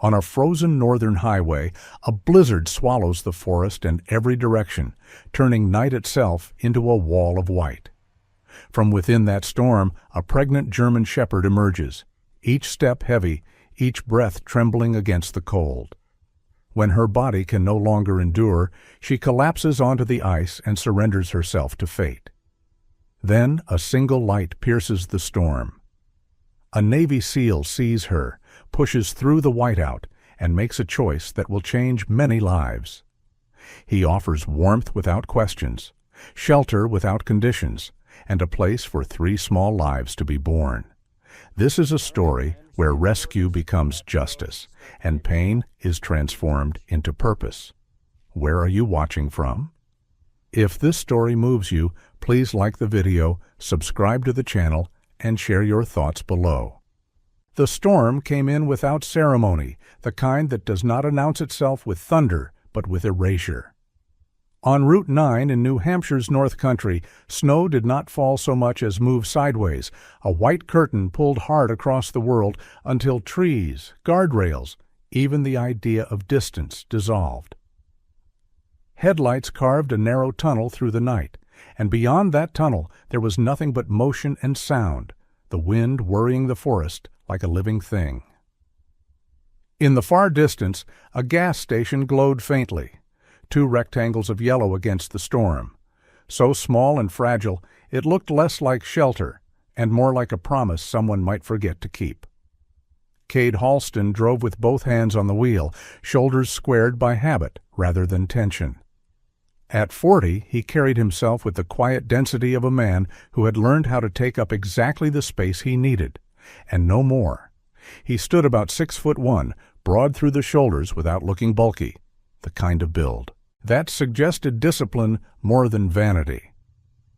On a frozen northern highway, a blizzard swallows the forest in every direction, turning night itself into a wall of white. From within that storm, a pregnant German shepherd emerges, each step heavy, each breath trembling against the cold. When her body can no longer endure, she collapses onto the ice and surrenders herself to fate. Then a single light pierces the storm. A Navy SEAL sees her, pushes through the whiteout, and makes a choice that will change many lives. He offers warmth without questions, shelter without conditions, and a place for 3 small lives to be born. This is a story where rescue becomes justice, and pain is transformed into purpose. Where are you watching from? If this story moves you, please like the video, subscribe to the channel, and share your thoughts below. The storm came in without ceremony, the kind that does not announce itself with thunder, but with erasure. On Route 9 in New Hampshire's North Country, snow did not fall so much as move sideways. A white curtain pulled hard across the world until trees, guardrails, even the idea of distance dissolved. Headlights carved a narrow tunnel through the night, and beyond that tunnel there was nothing but motion and sound, the wind worrying the forest like a living thing. In the far distance, a gas station glowed faintly. 2 rectangles of yellow against the storm. So small and fragile, it looked less like shelter and more like a promise someone might forget to keep. Cade Halston drove with both hands on the wheel, shoulders squared by habit rather than tension. At 40, he carried himself with the quiet density of a man who had learned how to take up exactly the space he needed, and no more. He stood about 6'1", broad through the shoulders without looking bulky, the kind of build that suggested discipline more than vanity.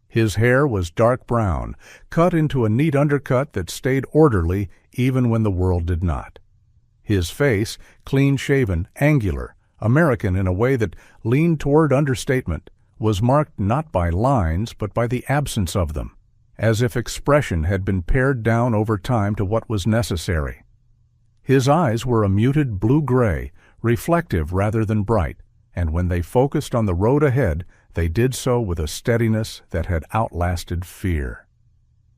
His hair was dark brown, cut into a neat undercut that stayed orderly even when the world did not. His face, clean-shaven, angular, American in a way that leaned toward understatement, was marked not by lines but by the absence of them, as if expression had been pared down over time to what was necessary. His eyes were a muted blue-gray, reflective rather than bright, and when they focused on the road ahead, they did so with a steadiness that had outlasted fear.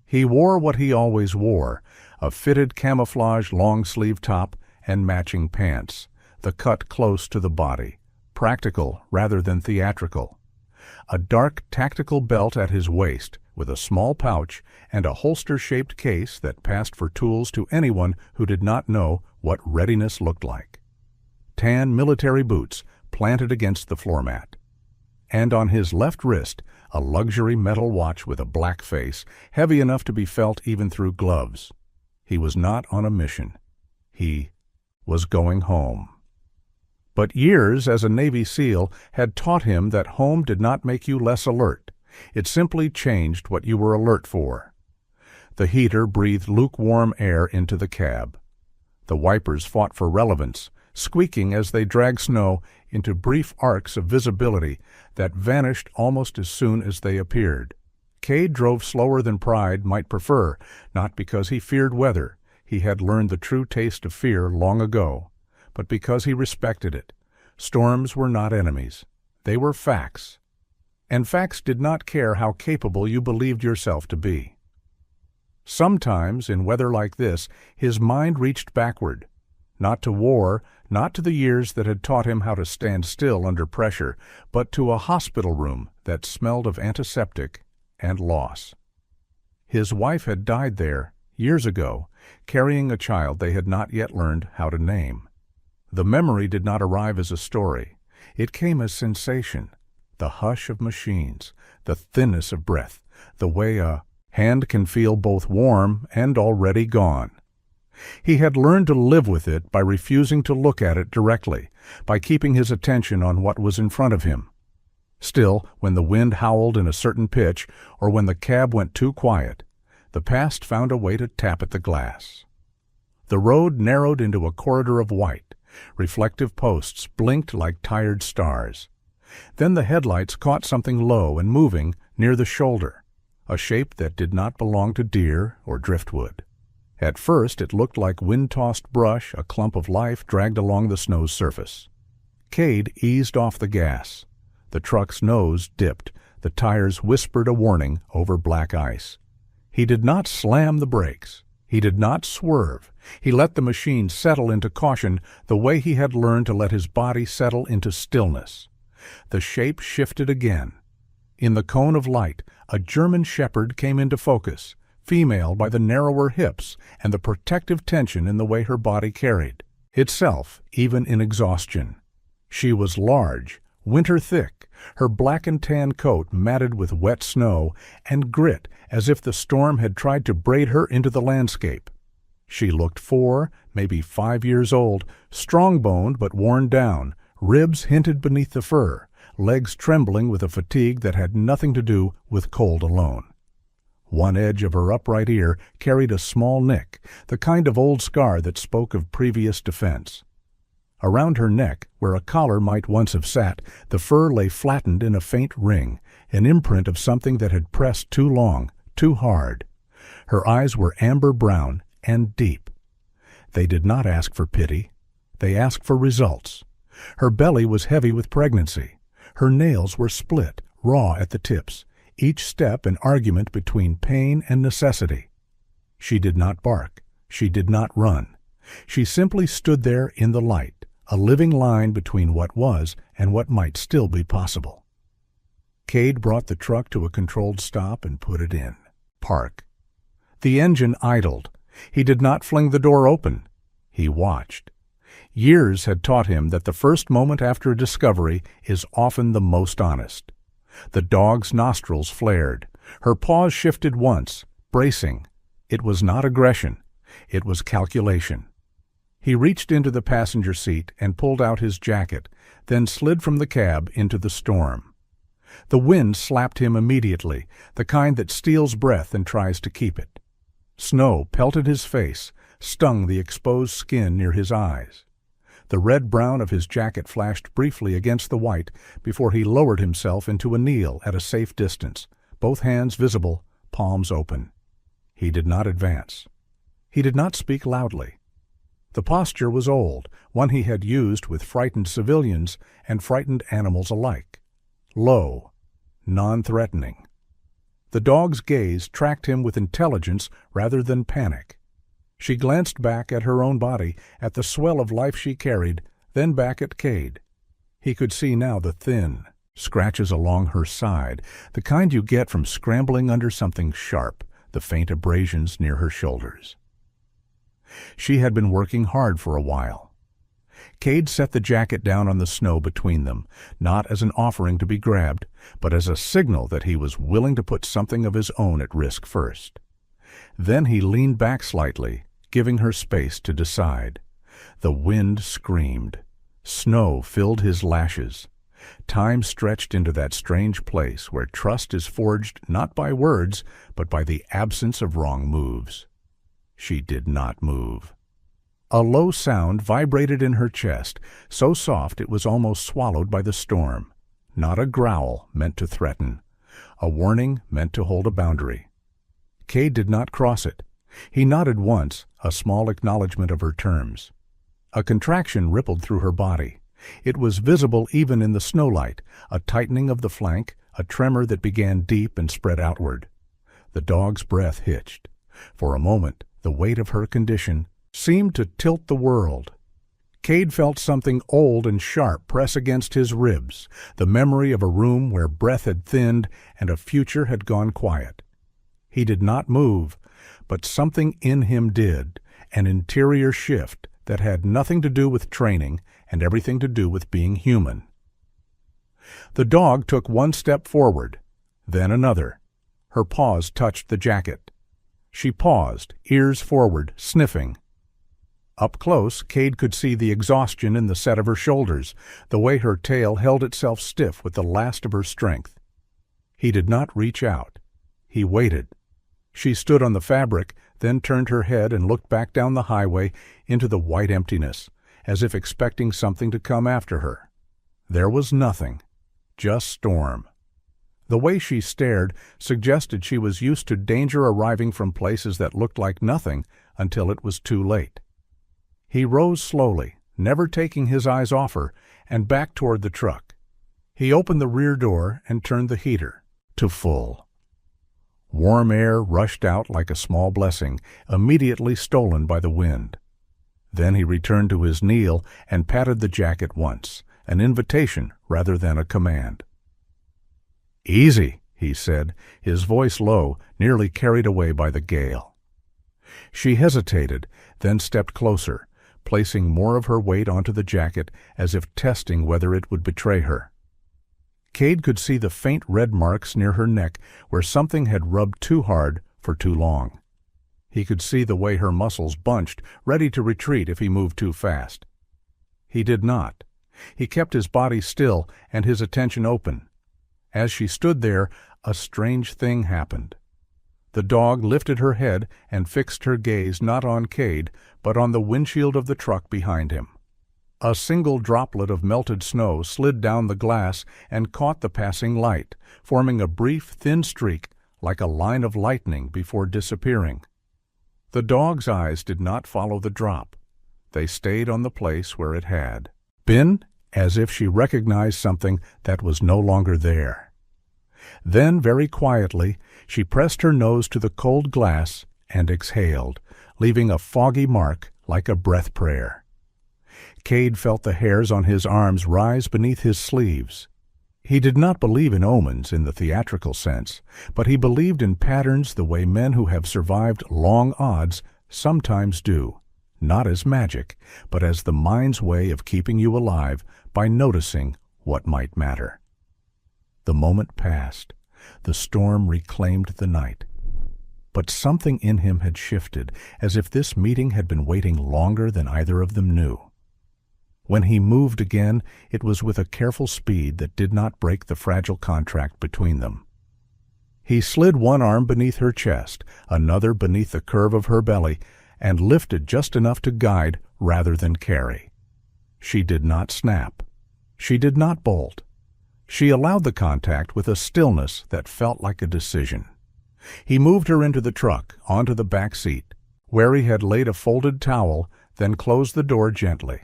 He wore what he always wore, a fitted camouflage long-sleeve top and matching pants, the cut close to the body, practical rather than theatrical. A dark tactical belt at his waist, with a small pouch and a holster-shaped case that passed for tools to anyone who did not know what readiness looked like. Tan military boots planted against the floor mat. And on his left wrist, a luxury metal watch with a black face, heavy enough to be felt even through gloves. He was not on a mission. He was going home. But years as a Navy SEAL had taught him that home did not make you less alert. It simply changed what you were alert for. The heater breathed lukewarm air into the cab. The wipers fought for relevance, squeaking as they dragged snow into brief arcs of visibility that vanished almost as soon as they appeared. Cade drove slower than pride might prefer, not because he feared weather. He had learned the true taste of fear long ago, but because he respected it. Storms were not enemies. They were facts. And facts did not care how capable you believed yourself to be. Sometimes, in weather like this, his mind reached backward, not to war, not to the years that had taught him how to stand still under pressure, but to a hospital room that smelled of antiseptic and loss. His wife had died there years ago, carrying a child they had not yet learned how to name. The memory did not arrive as a story. It came as sensation, the hush of machines, the thinness of breath, the way a hand can feel both warm and already gone. He had learned to live with it by refusing to look at it directly, by keeping his attention on what was in front of him. Still, when the wind howled in a certain pitch, or when the cab went too quiet, the past found a way to tap at the glass. The road narrowed into a corridor of white. Reflective posts blinked like tired stars. Then the headlights caught something low and moving near the shoulder, a shape that did not belong to deer or driftwood. At first it looked like wind-tossed brush, a clump of life dragged along the snow's surface. Cade eased off the gas. The truck's nose dipped. The tires whispered a warning over black ice. He did not slam the brakes. He did not swerve. He let the machine settle into caution the way he had learned to let his body settle into stillness. The shape shifted again. In the cone of light, a German shepherd came into focus, female by the narrower hips and the protective tension in the way her body carried itself, even in exhaustion. She was large, winter-thick, her black and tan coat matted with wet snow and grit as if the storm had tried to braid her into the landscape. She looked 4, maybe 5 years old, strong-boned but worn down, ribs hinted beneath the fur, legs trembling with a fatigue that had nothing to do with cold alone. One edge of her upright ear carried a small nick, the kind of old scar that spoke of previous defense. Around her neck, where a collar might once have sat, the fur lay flattened in a faint ring, an imprint of something that had pressed too long, too hard. Her eyes were amber-brown and deep. They did not ask for pity. They asked for results. Her belly was heavy with pregnancy. Her nails were split, raw at the tips, each step an argument between pain and necessity. She did not bark. She did not run. She simply stood there in the light, a living line between what was and what might still be possible. Cade brought the truck to a controlled stop and put it in. Park. The engine idled. He did not fling the door open. He watched. Years had taught him that the first moment after a discovery is often the most honest. The dog's nostrils flared. Her paws shifted once, bracing. It was not aggression. It was calculation. He reached into the passenger seat and pulled out his jacket, then slid from the cab into the storm. The wind slapped him immediately, the kind that steals breath and tries to keep it. Snow pelted his face, stung the exposed skin near his eyes. The red-brown of his jacket flashed briefly against the white before he lowered himself into a kneel at a safe distance, both hands visible, palms open. He did not advance. He did not speak loudly. The posture was old, one he had used with frightened civilians and frightened animals alike. Low, non-threatening. The dog's gaze tracked him with intelligence rather than panic. She glanced back at her own body, at the swell of life she carried, then back at Cade. He could see now the thin scratches along her side, the kind you get from scrambling under something sharp, the faint abrasions near her shoulders. She had been working hard for a while. Cade set the jacket down on the snow between them, not as an offering to be grabbed, but as a signal that he was willing to put something of his own at risk first. Then he leaned back slightly, giving her space to decide. The wind screamed. Snow filled his lashes. Time stretched into that strange place where trust is forged not by words, but by the absence of wrong moves. She did not move. A low sound vibrated in her chest, so soft it was almost swallowed by the storm. Not a growl meant to threaten. A warning meant to hold a boundary. Cade did not cross it. He nodded once, a small acknowledgment of her terms. A contraction rippled through her body. It was visible even in the snowlight, a tightening of the flank, a tremor that began deep and spread outward. The dog's breath hitched. For a moment, the weight of her condition seemed to tilt the world. Cade felt something old and sharp press against his ribs, the memory of a room where breath had thinned and a future had gone quiet. He did not move, but something in him did, an interior shift that had nothing to do with training and everything to do with being human. The dog took one step forward, then another. Her paws touched the jacket. She paused, ears forward, sniffing. Up close, Cade could see the exhaustion in the set of her shoulders, the way her tail held itself stiff with the last of her strength. He did not reach out. He waited. She stood on the fabric, then turned her head and looked back down the highway into the white emptiness, as if expecting something to come after her. There was nothing, just storm. The way she stared suggested she was used to danger arriving from places that looked like nothing until it was too late. He rose slowly, never taking his eyes off her, and back toward the truck. He opened the rear door and turned the heater to full. Warm air rushed out like a small blessing, immediately stolen by the wind. Then he returned to his kneel and patted the jacket once, an invitation rather than a command. "Easy," he said, his voice low, nearly carried away by the gale. She hesitated, then stepped closer, placing more of her weight onto the jacket as if testing whether it would betray her. Cade could see the faint red marks near her neck where something had rubbed too hard for too long. He could see the way her muscles bunched, ready to retreat if he moved too fast. He did not. He kept his body still and his attention open. As she stood there, a strange thing happened. The dog lifted her head and fixed her gaze not on Cade, but on the windshield of the truck behind him. A single droplet of melted snow slid down the glass and caught the passing light, forming a brief, thin streak like a line of lightning before disappearing. The dog's eyes did not follow the drop. They stayed on the place where it had been, as if she recognized something that was no longer there. Then, very quietly, she pressed her nose to the cold glass and exhaled, leaving a foggy mark like a breath prayer. Cade felt the hairs on his arms rise beneath his sleeves. He did not believe in omens in the theatrical sense, but he believed in patterns the way men who have survived long odds sometimes do, not as magic, but as the mind's way of keeping you alive by noticing what might matter. The moment passed. The storm reclaimed the night. But something in him had shifted, as if this meeting had been waiting longer than either of them knew. When he moved again, it was with a careful speed that did not break the fragile contract between them. He slid one arm beneath her chest, another beneath the curve of her belly, and lifted just enough to guide rather than carry. She did not snap. She did not bolt. She allowed the contact with a stillness that felt like a decision. He moved her into the truck, onto the back seat, where he had laid a folded towel, then closed the door gently.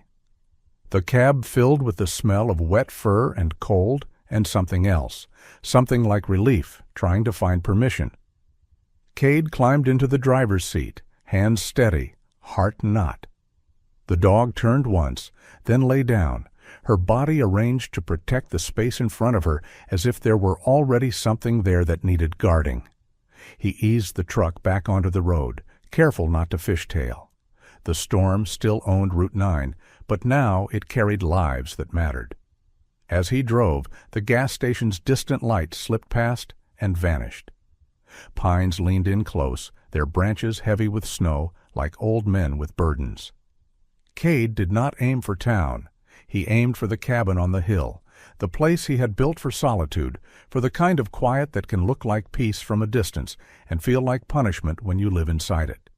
The cab filled with the smell of wet fur and cold and something else, something like relief, trying to find permission. Cade climbed into the driver's seat, hands steady, heart not. The dog turned once, then lay down, her body arranged to protect the space in front of her as if there were already something there that needed guarding. He eased the truck back onto the road, careful not to fishtail. The storm still owned Route 9, but now it carried lives that mattered. As he drove, the gas station's distant lights slipped past and vanished. Pines leaned in close, their branches heavy with snow, like old men with burdens. Cade did not aim for town. He aimed for the cabin on the hill, the place he had built for solitude, for the kind of quiet that can look like peace from a distance and feel like punishment when you live inside it.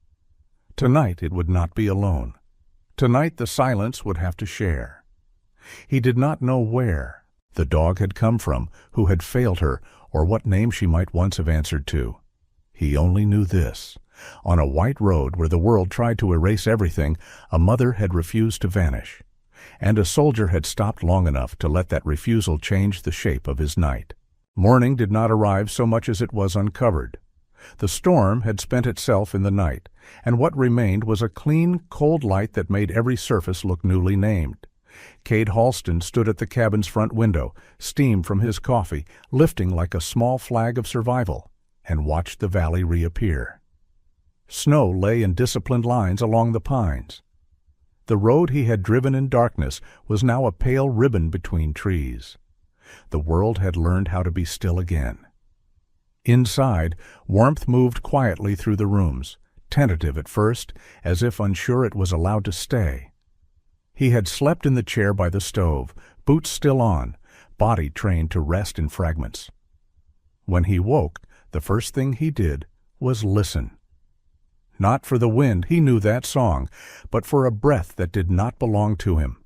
Tonight it would not be alone. Tonight the silence would have to share. He did not know where the dog had come from, who had failed her, or what name she might once have answered to. He only knew this. On a white road where the world tried to erase everything, a mother had refused to vanish. And a soldier had stopped long enough to let that refusal change the shape of his night. Morning did not arrive so much as it was uncovered. The storm had spent itself in the night, and what remained was a clean, cold light that made every surface look newly named. Cade Halston stood at the cabin's front window, steam from his coffee, lifting like a small flag of survival, and watched the valley reappear. Snow lay in disciplined lines along the pines. The road he had driven in darkness was now a pale ribbon between trees. The world had learned how to be still again. Inside, warmth moved quietly through the rooms, tentative at first, as if unsure it was allowed to stay. He had slept in the chair by the stove, boots still on, body trained to rest in fragments. When he woke, the first thing he did was listen. Not for the wind, he knew that song, but for a breath that did not belong to him.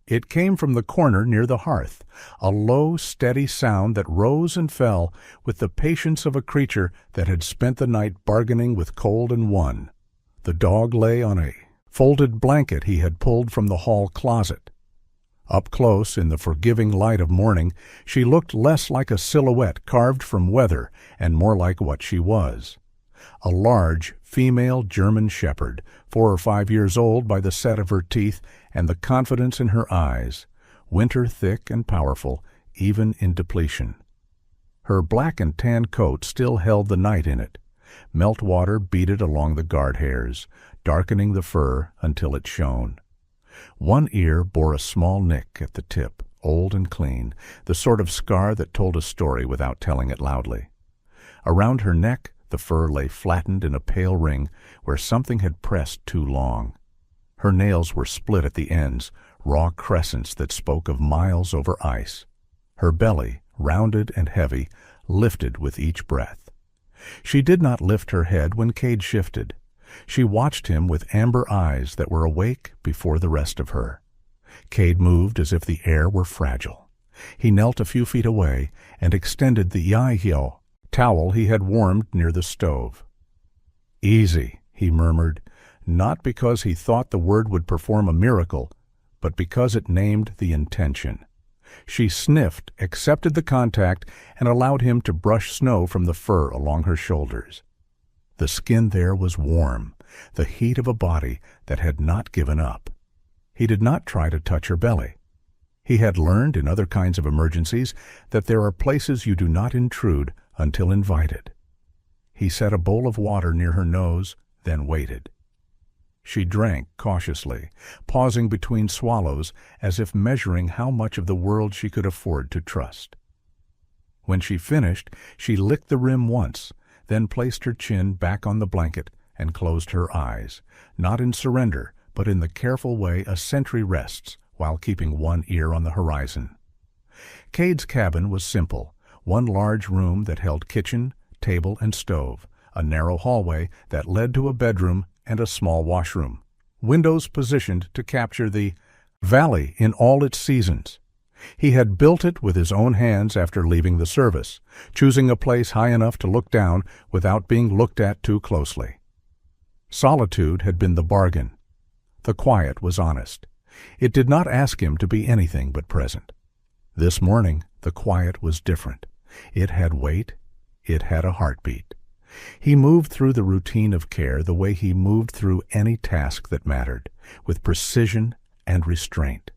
It came from the corner near the hearth, a low, steady sound that rose and fell with the patience of a creature that had spent the night bargaining with cold and won. The dog lay on a folded blanket he had pulled from the hall closet. Up close, in the forgiving light of morning, she looked less like a silhouette carved from weather and more like what she was. A large, female German shepherd, 4 or 5 years old by the set of her teeth and the confidence in her eyes, winter thick and powerful, even in depletion. Her black and tan coat still held the night in it. Meltwater beaded along the guard hairs, darkening the fur until it shone. One ear bore a small nick at the tip, old and clean, the sort of scar that told a story without telling it loudly. Around her neck, the fur lay flattened in a pale ring where something had pressed too long. Her nails were split at the ends, raw crescents that spoke of miles over ice. Her belly, rounded and heavy, lifted with each breath. She did not lift her head when Cade shifted. She watched him with amber eyes that were awake before the rest of her. Cade moved as if the air were fragile. He knelt a few feet away and extended the yaihyo towel he had warmed near the stove. "Easy," he murmured, not because he thought the word would perform a miracle, but because it named the intention. She sniffed, accepted the contact, and allowed him to brush snow from the fur along her shoulders. The skin there was warm, the heat of a body that had not given up. He did not try to touch her belly. He had learned in other kinds of emergencies that there are places you do not intrude until invited. He set a bowl of water near her nose, then waited. She drank cautiously, pausing between swallows as if measuring how much of the world she could afford to trust. When she finished, she licked the rim once, then placed her chin back on the blanket and closed her eyes, not in surrender, but in the careful way a sentry rests while keeping one ear on the horizon. Cade's cabin was simple, one large room that held kitchen, table, and stove, a narrow hallway that led to a bedroom and a small washroom, windows positioned to capture the valley in all its seasons. He had built it with his own hands after leaving the service, choosing a place high enough to look down without being looked at too closely. Solitude had been the bargain. The quiet was honest. It did not ask him to be anything but present. This morning, the quiet was different. It had weight. It had a heartbeat. He moved through the routine of care the way he moved through any task that mattered, with precision and restraint.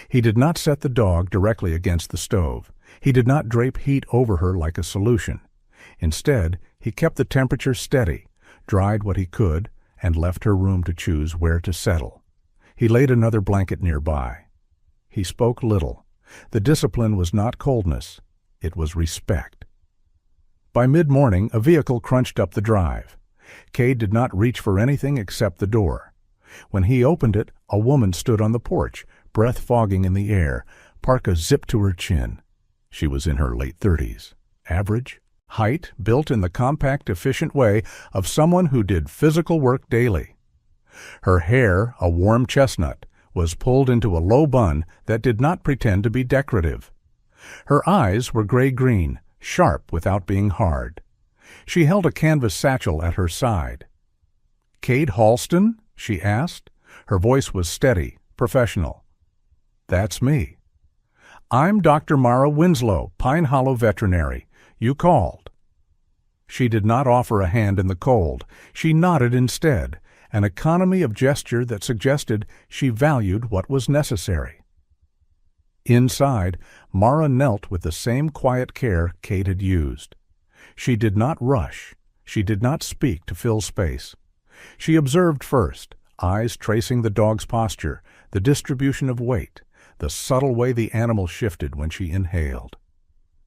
He did not set the dog directly against the stove. He did not drape heat over her like a solution. Instead, he kept the temperature steady, dried what he could, and left her room to choose where to settle. He laid another blanket nearby. He spoke little. The discipline was not coldness. It was respect. By mid-morning, a vehicle crunched up the drive. Cade did not reach for anything except the door. When he opened it, a woman stood on the porch, breath fogging in the air, parka zipped to her chin. She was in her late 30s. Average, height, built in the compact, efficient way of someone who did physical work daily. Her hair, a warm chestnut, was pulled into a low bun that did not pretend to be decorative. Her eyes were gray-green, sharp without being hard. She held a canvas satchel at her side. "Cade Halston?" she asked. Her voice was steady, professional. "That's me." "I'm Dr. Mara Winslow, Pine Hollow veterinary. You called." She did not offer a hand in the cold. She nodded instead, an economy of gesture that suggested she valued what was necessary. Inside, Mara knelt with the same quiet care Cade had used. She did not rush. She did not speak to fill space. She observed first, eyes tracing the dog's posture, the distribution of weight, the subtle way the animal shifted when she inhaled.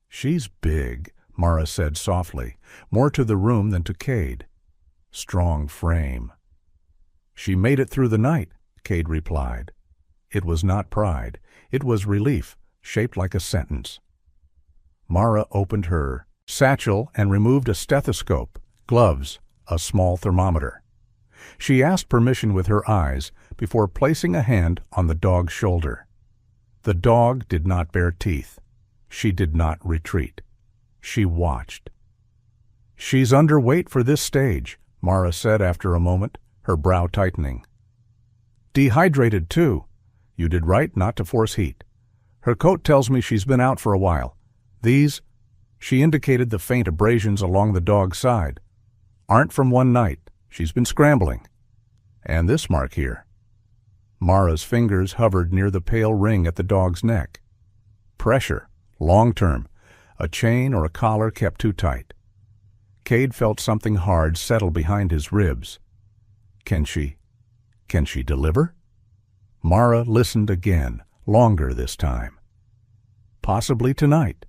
"She's big," Mara said softly, more to the room than to Cade. "Strong frame." "She made it through the night," Cade replied. It was not pride. It was relief, shaped like a sentence. Mara opened her satchel and removed a stethoscope, gloves, a small thermometer. She asked permission with her eyes before placing a hand on the dog's shoulder. The dog did not bare teeth. She did not retreat. She watched. "She's underweight for this stage," Mara said after a moment, her brow tightening. "Dehydrated, too. You did right not to force heat. Her coat tells me she's been out for a while. These," she indicated the faint abrasions along the dog's side, "aren't from one night. She's been scrambling. And this mark here." Mara's fingers hovered near the pale ring at the dog's neck. Pressure, long-term, a chain or a collar kept too tight. Cade felt something hard settle behind his ribs. Can she deliver? Mara listened again, longer this time. Possibly tonight.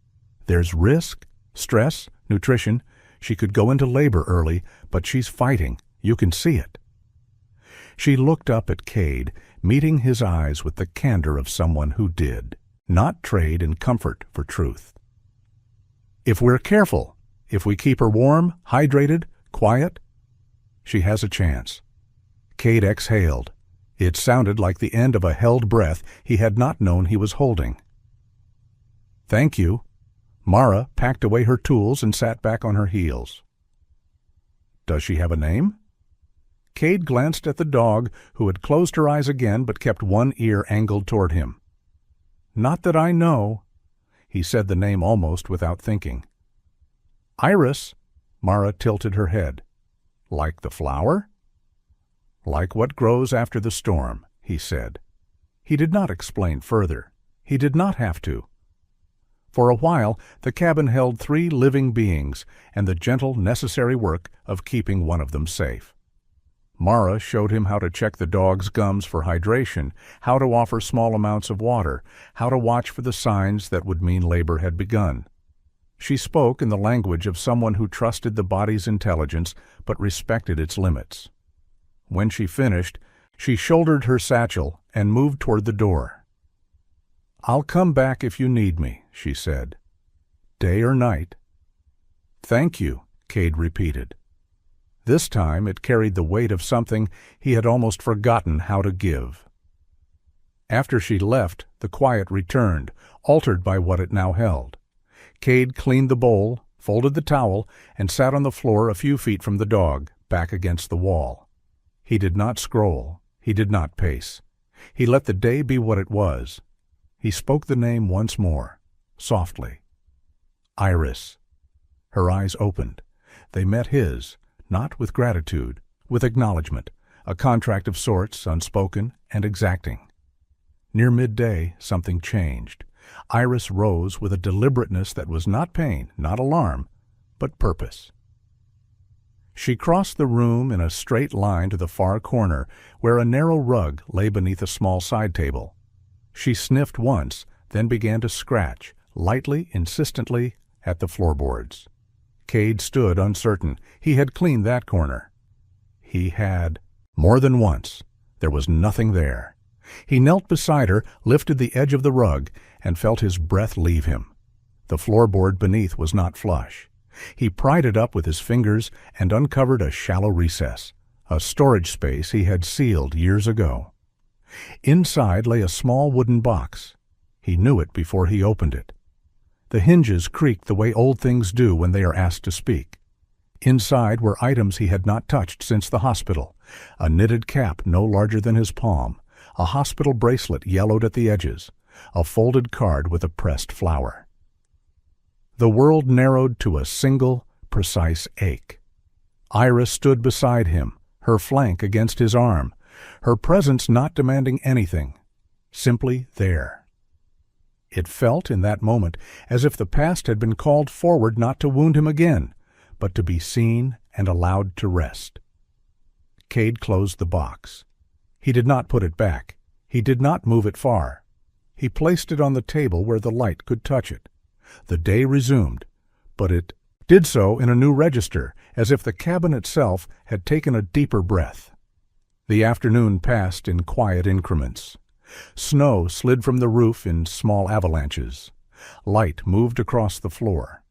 There's risk, stress, nutrition. She could go into labor early, but she's fighting. You can see it. She looked up at Cade, meeting his eyes with the candor of someone who did not trade in comfort for truth. "If we're careful, if we keep her warm, hydrated, quiet, she has a chance." Cade exhaled. It sounded like the end of a held breath he had not known he was holding. "Thank you." Mara packed away her tools and sat back on her heels. "Does she have a name?" Cade glanced at the dog, who had closed her eyes again but kept one ear angled toward him. "Not that I know." He said the name almost without thinking. "Iris." Mara tilted her head. "Like the flower?" "Like what grows after the storm," he said. He did not explain further. He did not have to. For a while, the cabin held 3 living beings and the gentle, necessary work of keeping one of them safe. Mara showed him how to check the dog's gums for hydration, how to offer small amounts of water, how to watch for the signs that would mean labor had begun. She spoke in the language of someone who trusted the body's intelligence but respected its limits. When she finished, she shouldered her satchel and moved toward the door. "I'll come back if you need me," she said. "Day or night." "Thank you," Cade repeated. This time it carried the weight of something he had almost forgotten how to give. After she left, the quiet returned, altered by what it now held. Cade cleaned the bowl, folded the towel, and sat on the floor a few feet from the dog, back against the wall. He did not scroll. He did not pace. He let the day be what it was. He spoke the name once more, softly. Iris. Her eyes opened. They met his, not with gratitude, with acknowledgement, a contract of sorts, unspoken and exacting. Near midday, something changed. Iris rose with a deliberateness that was not pain, not alarm, but purpose. She crossed the room in a straight line to the far corner, where a narrow rug lay beneath a small side table. She sniffed once, then began to scratch, lightly, insistently, at the floorboards. Cade stood uncertain. He had cleaned that corner. He had. More than once. There was nothing there. He knelt beside her, lifted the edge of the rug, and felt his breath leave him. The floorboard beneath was not flush. He pried it up with his fingers and uncovered a shallow recess, a storage space he had sealed years ago. Inside lay a small wooden box. He knew it before he opened it. The hinges creaked the way old things do when they are asked to speak. Inside were items he had not touched since the hospital, a knitted cap no larger than his palm, a hospital bracelet yellowed at the edges, a folded card with a pressed flower. The world narrowed to a single, precise ache. Iris stood beside him, her flank against his arm, her presence not demanding anything, simply there. It felt in that moment as if the past had been called forward not to wound him again, but to be seen and allowed to rest. Cade closed the box. He did not put it back. He did not move it far. He placed it on the table where the light could touch it. The day resumed, but it did so in a new register, as if the cabin itself had taken a deeper breath. The afternoon passed in quiet increments. Snow slid from the roof in small avalanches. Light moved across the floor.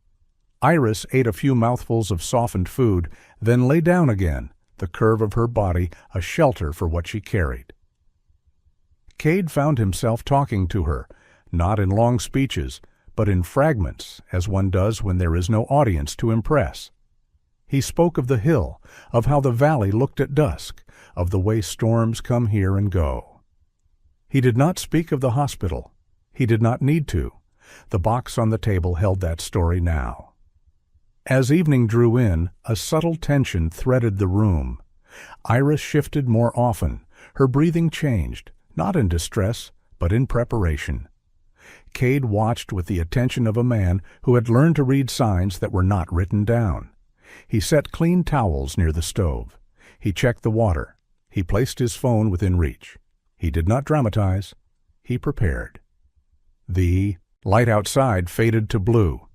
Iris ate a few mouthfuls of softened food, then lay down again, the curve of her body a shelter for what she carried. Cade found himself talking to her, not in long speeches, but in fragments, as one does when there is no audience to impress. He spoke of the hill, of how the valley looked at dusk, of the way storms come here and go. He did not speak of the hospital. He did not need to. The box on the table held that story now. As evening drew in, a subtle tension threaded the room. Iris shifted more often. Her breathing changed, not in distress, but in preparation. Cade watched with the attention of a man who had learned to read signs that were not written down. He set clean towels near the stove. He checked the water. He placed his phone within reach. He did not dramatize. He prepared. The light outside faded to blue.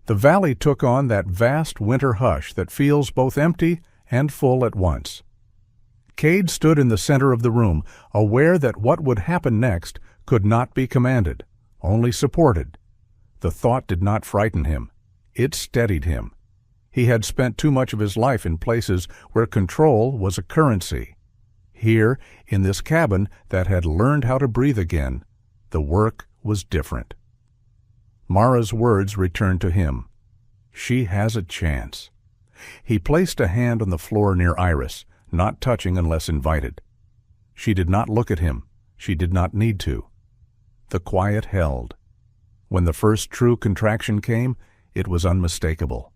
The valley took on that vast winter hush that feels both empty and full at once. Cade stood in the center of the room, aware that what would happen next could not be commanded, only supported. The thought did not frighten him. It steadied him. He had spent too much of his life in places where control was a currency. Here, in this cabin that had learned how to breathe again, the work was different. Mara's words returned to him. She has a chance. He placed a hand on the floor near Iris, not touching unless invited. She did not look at him. She did not need to. The quiet held. When the first true contraction came, it was unmistakable.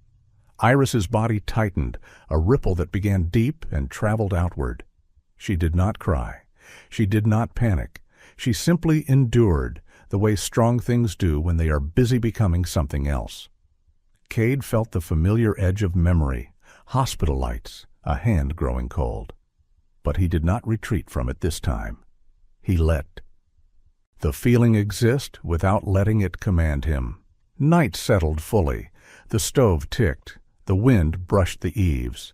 Iris's body tightened, a ripple that began deep and traveled outward. She did not cry. She did not panic. She simply endured, the way strong things do when they are busy becoming something else. Cade felt the familiar edge of memory, hospital lights, a hand growing cold. But he did not retreat from it this time. He let the feeling exist without letting it command him. Night settled fully. The stove ticked. The wind brushed the eaves.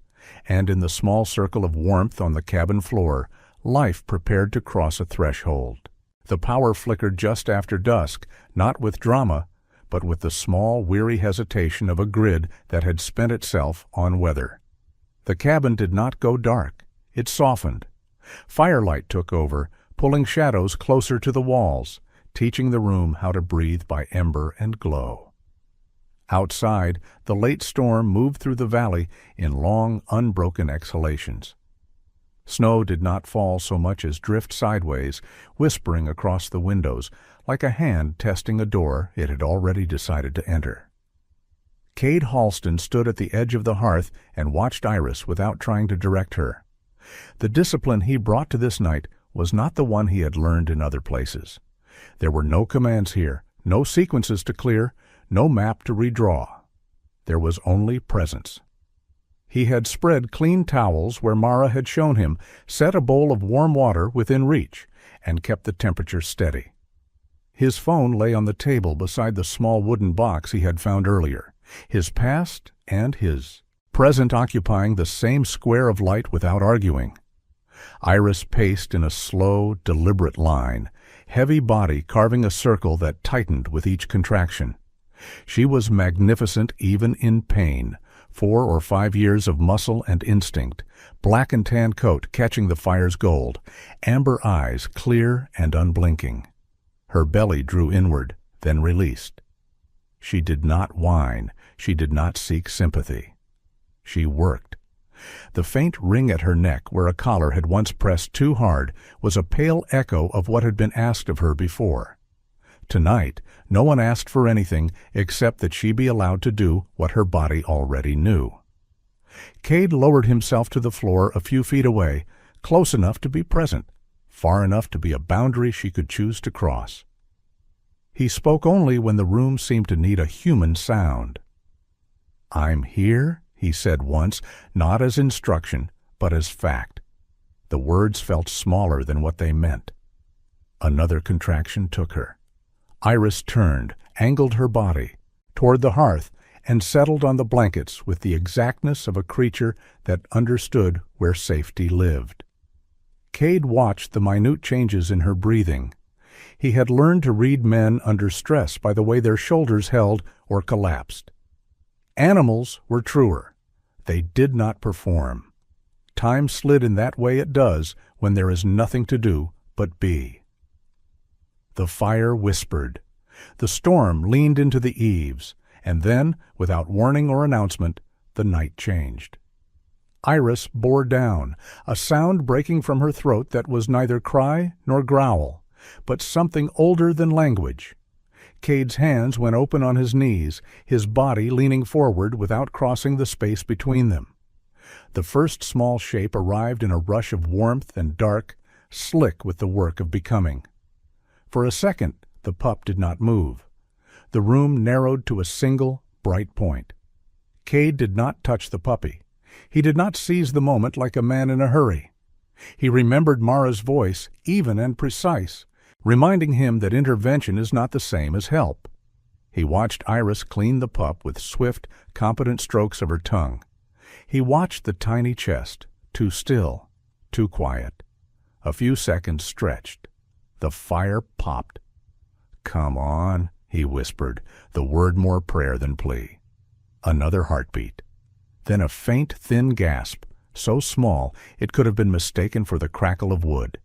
And in the small circle of warmth on the cabin floor, life prepared to cross a threshold. The power flickered just after dusk, not with drama, but with the small, weary hesitation of a grid that had spent itself on weather. The cabin did not go dark. It softened. Firelight took over, pulling shadows closer to the walls, teaching the room how to breathe by ember and glow. Outside, the late storm moved through the valley in long, unbroken exhalations. Snow did not fall so much as drift sideways, whispering across the windows, like a hand testing a door it had already decided to enter. Cade Halston stood at the edge of the hearth and watched Iris without trying to direct her. The discipline he brought to this night was not the one he had learned in other places. There were no commands here, no sequences to clear, no map to redraw. There was only presence. He had spread clean towels where Mara had shown him, set a bowl of warm water within reach, and kept the temperature steady. His phone lay on the table beside the small wooden box he had found earlier, his past and his present occupying the same square of light without arguing. Iris paced in a slow, deliberate line, heavy body carving a circle that tightened with each contraction. She was magnificent even in pain, 4 or 5 years of muscle and instinct, black and tan coat catching the fire's gold, amber eyes clear and unblinking. Her belly drew inward, then released. She did not whine. She did not seek sympathy. She worked. The faint ring at her neck, where a collar had once pressed too hard, was a pale echo of what had been asked of her before. Tonight, no one asked for anything except that she be allowed to do what her body already knew. Cade lowered himself to the floor a few feet away, close enough to be present, far enough to be a boundary she could choose to cross. He spoke only when the room seemed to need a human sound. "I'm here," he said once, not as instruction, but as fact. The words felt smaller than what they meant. Another contraction took her. Iris turned, angled her body, toward the hearth, and settled on the blankets with the exactness of a creature that understood where safety lived. Cade watched the minute changes in her breathing. He had learned to read men under stress by the way their shoulders held or collapsed. Animals were truer. They did not perform. Time slid in that way it does when there is nothing to do but be. The fire whispered. The storm leaned into the eaves, and then, without warning or announcement, the night changed. Iris bore down, a sound breaking from her throat that was neither cry nor growl, but something older than language. Cade's hands went open on his knees, his body leaning forward without crossing the space between them. The first small shape arrived in a rush of warmth and dark, slick with the work of becoming. For a second, the pup did not move. The room narrowed to a single, bright point. Cade did not touch the puppy. He did not seize the moment like a man in a hurry. He remembered Mara's voice, even and precise, reminding him that intervention is not the same as help. He watched Iris clean the pup with swift, competent strokes of her tongue. He watched the tiny chest, too still, too quiet. A few seconds stretched. The fire popped. "Come on," he whispered, the word more prayer than plea. Another heartbeat. Then a faint, thin gasp, so small it could have been mistaken for the crackle of wood.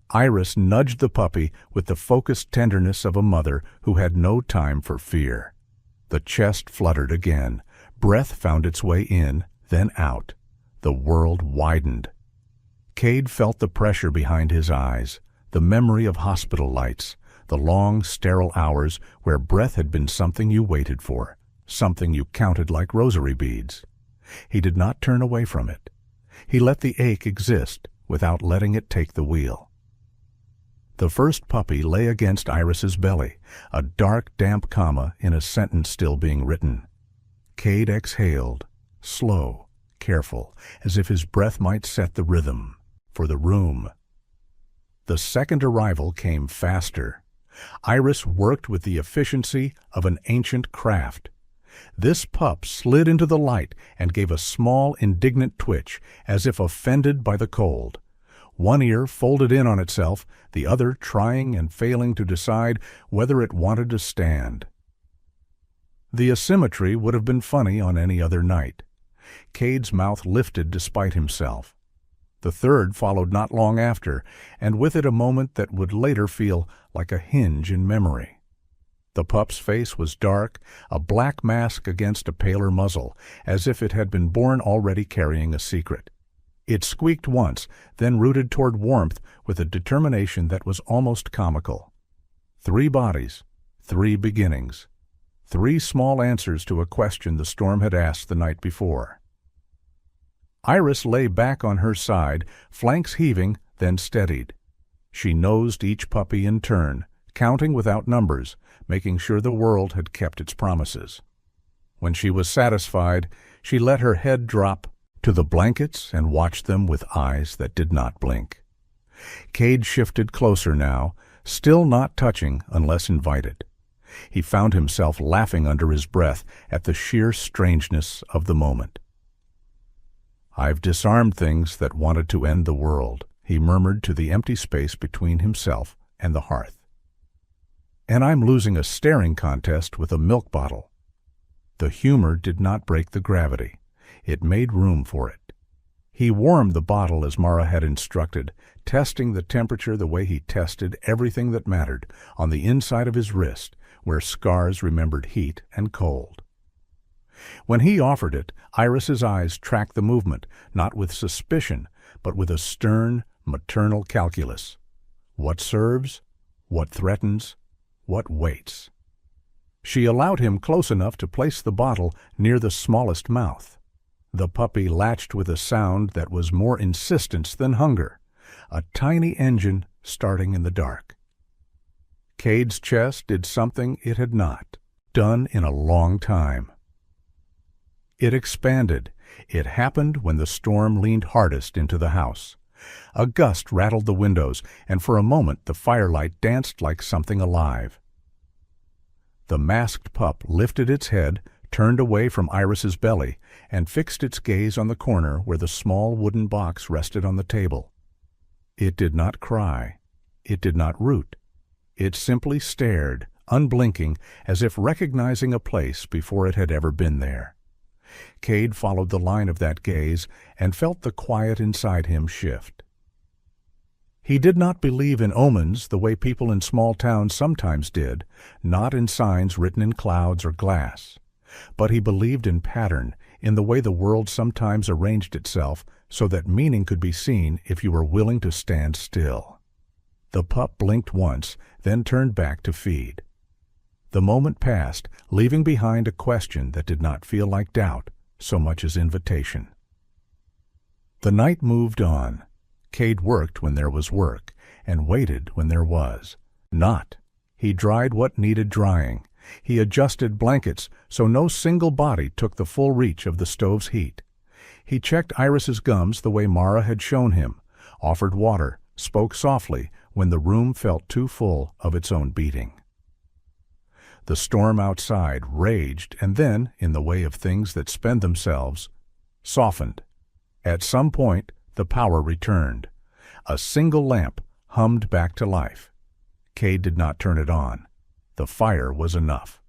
Iris nudged the puppy with the focused tenderness of a mother who had no time for fear. The chest fluttered again. Breath found its way in, then out. The world widened. Cade felt the pressure behind his eyes, the memory of hospital lights, the long, sterile hours where breath had been something you waited for, something you counted like rosary beads. He did not turn away from it. He let the ache exist without letting it take the wheel. The first puppy lay against Iris's belly, a dark, damp comma in a sentence still being written. Cade exhaled, slow, careful, as if his breath might set the rhythm for the room. The second arrival came faster. Iris worked with the efficiency of an ancient craft. This pup slid into the light and gave a small, indignant twitch, as if offended by the cold. One ear folded in on itself, the other trying and failing to decide whether it wanted to stand. The asymmetry would have been funny on any other night. Cade's mouth lifted despite himself. The third followed not long after, and with it a moment that would later feel like a hinge in memory. The pup's face was dark, a black mask against a paler muzzle, as if it had been born already carrying a secret. It squeaked once, then rooted toward warmth with a determination that was almost comical. 3 bodies, 3 beginnings, 3 small answers to a question the storm had asked the night before. Iris lay back on her side, flanks heaving, then steadied. She nosed each puppy in turn, counting without numbers, making sure the world had kept its promises. When she was satisfied, she let her head drop to the blankets and watched them with eyes that did not blink. Cade shifted closer now, still not touching unless invited. He found himself laughing under his breath at the sheer strangeness of the moment. "I've disarmed things that wanted to end the world," he murmured to the empty space between himself and the hearth. "And I'm losing a staring contest with a milk bottle." The humor did not break the gravity. It made room for it. He warmed the bottle as Mara had instructed, testing the temperature the way he tested everything that mattered, on the inside of his wrist, where scars remembered heat and cold. When he offered it, Iris's eyes tracked the movement, not with suspicion, but with a stern, maternal calculus. What serves? What threatens? What waits? She allowed him close enough to place the bottle near the smallest mouth. The puppy latched with a sound that was more insistence than hunger, a tiny engine starting in the dark. Cade's chest did something it had not done in a long time. It expanded. It happened when the storm leaned hardest into the house. A gust rattled the windows, and for a moment the firelight danced like something alive. The masked pup lifted its head, turned away from Iris's belly, and fixed its gaze on the corner where the small wooden box rested on the table. It did not cry. It did not root. It simply stared, unblinking, as if recognizing a place before it had ever been there. Cade followed the line of that gaze and felt the quiet inside him shift. He did not believe in omens the way people in small towns sometimes did, not in signs written in clouds or glass. But he believed in pattern, in the way the world sometimes arranged itself so that meaning could be seen if you were willing to stand still. The pup blinked once, then turned back to feed. The moment passed, leaving behind a question that did not feel like doubt so much as invitation. The night moved on. Cade worked when there was work, and waited when there was not. He dried what needed drying. He adjusted blankets so no single body took the full reach of the stove's heat. He checked Iris's gums the way Mara had shown him, offered water, spoke softly when the room felt too full of its own beating. The storm outside raged and then, in the way of things that spend themselves, softened. At some point, the power returned. A single lamp hummed back to life. Cade did not turn it on. The fire was enough.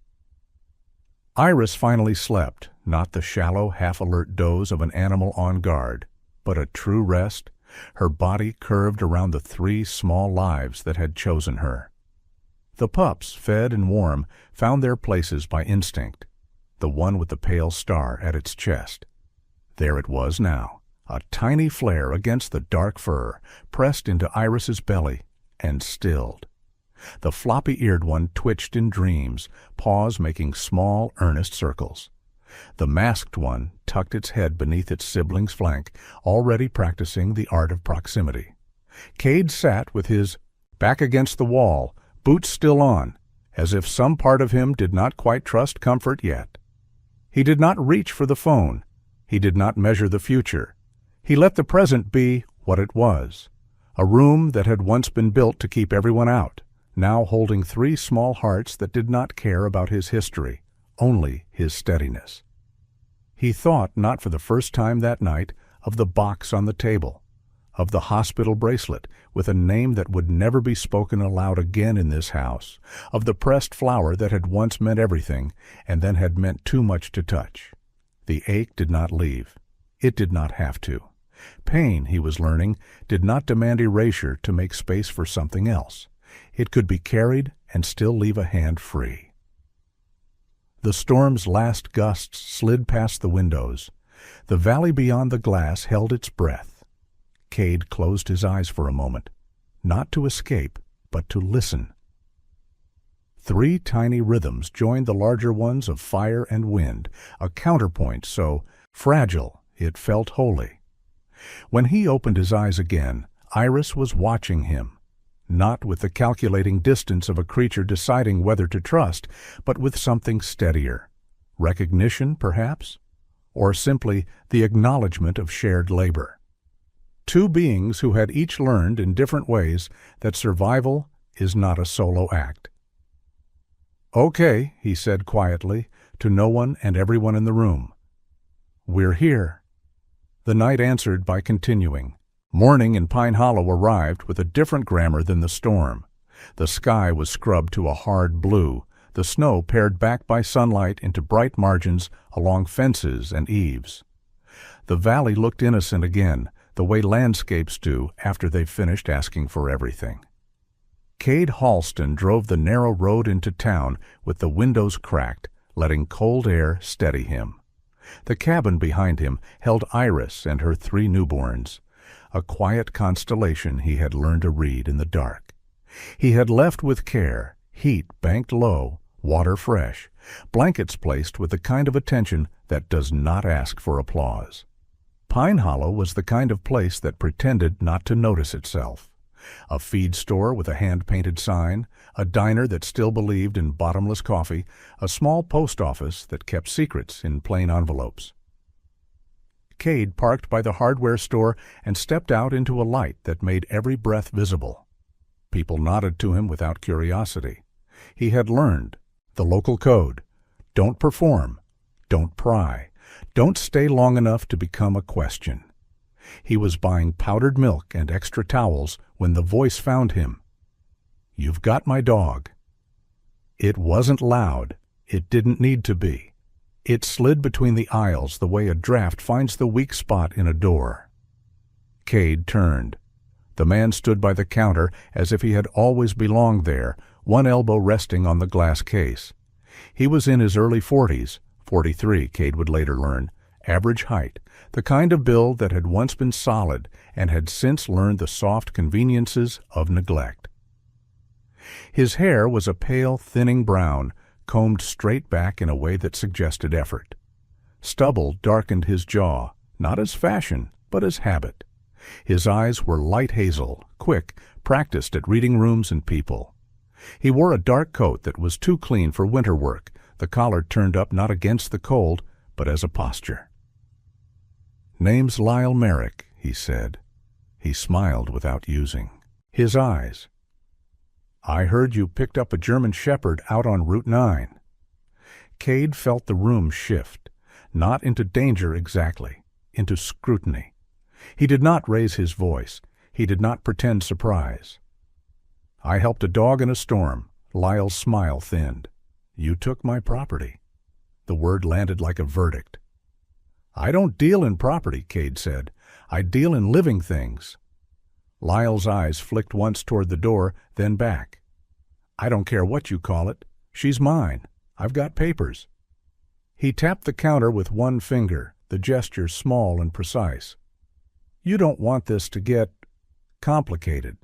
Iris finally slept, not the shallow, half-alert doze of an animal on guard, but a true rest, her body curved around the 3 small lives that had chosen her. The pups, fed and warm, found their places by instinct, the one with the pale star at its chest. There it was now, a tiny flare against the dark fur, pressed into Iris's belly and stilled. The floppy-eared one twitched in dreams, paws making small, earnest circles. The masked one tucked its head beneath its sibling's flank, already practicing the art of proximity. Cade sat with his back against the wall, boots still on, as if some part of him did not quite trust comfort yet. He did not reach for the phone. He did not measure the future. He let the present be what it was, a room that had once been built to keep everyone out, now holding 3 small hearts that did not care about his history, only his steadiness. He thought, not for the first time that night, of the box on the table, of the hospital bracelet with a name that would never be spoken aloud again in this house, of the pressed flower that had once meant everything and then had meant too much to touch. The ache did not leave. It did not have to. Pain, he was learning, did not demand erasure to make space for something else. It could be carried and still leave a hand free. The storm's last gusts slid past the windows. The valley beyond the glass held its breath. Cade closed his eyes for a moment, not to escape, but to listen. 3 tiny rhythms joined the larger ones of fire and wind, a counterpoint so fragile it felt holy. When he opened his eyes again, Iris was watching him, not with the calculating distance of a creature deciding whether to trust, but with something steadier. Recognition, perhaps? Or simply the acknowledgement of shared labor. 2 beings who had each learned in different ways that survival is not a solo act. "Okay," he said quietly, to no one and everyone in the room. "We're here." The night answered by continuing. Morning in Pine Hollow arrived with a different grammar than the storm. The sky was scrubbed to a hard blue, the snow pared back by sunlight into bright margins along fences and eaves. The valley looked innocent again, the way landscapes do after they've finished asking for everything. Cade Halston drove the narrow road into town with the windows cracked, letting cold air steady him. The cabin behind him held Iris and her 3 newborns, a quiet constellation he had learned to read in the dark. He had left with care, heat banked low, water fresh, blankets placed with the kind of attention that does not ask for applause. Pine Hollow was the kind of place that pretended not to notice itself. A feed store with a hand-painted sign, a diner that still believed in bottomless coffee, a small post office that kept secrets in plain envelopes. Cade parked by the hardware store and stepped out into a light that made every breath visible. People nodded to him without curiosity. He had learned the local code. Don't perform. Don't pry. Don't stay long enough to become a question. He was buying powdered milk and extra towels when the voice found him. "You've got my dog." It wasn't loud. It didn't need to be. It slid between the aisles the way a draft finds the weak spot in a door. Cade turned. The man stood by the counter as if he had always belonged there, one elbow resting on the glass case. He was in his early 40s, 43, Cade would later learn, average height, the kind of build that had once been solid and had since learned the soft conveniences of neglect. His hair was a pale, thinning brown, combed straight back in a way that suggested effort. Stubble darkened his jaw, not as fashion, but as habit. His eyes were light hazel, quick, practiced at reading rooms and people. He wore a dark coat that was too clean for winter work, the collar turned up not against the cold, but as a posture. "Name's Lyle Merrick," he said. He smiled without using. His eyes. "I heard you picked up a German Shepherd out on Route 9. Cade felt the room shift, not into danger exactly, into scrutiny. He did not raise his voice. He did not pretend surprise. "I helped a dog in a storm." Lyle's smile thinned. "You took my property." The word landed like a verdict. "I don't deal in property," Cade said. "I deal in living things." Lyle's eyes flicked once toward the door, then back. "I don't care what you call it. She's mine. I've got papers." He tapped the counter with one finger, the gesture small and precise. "You don't want this to get complicated."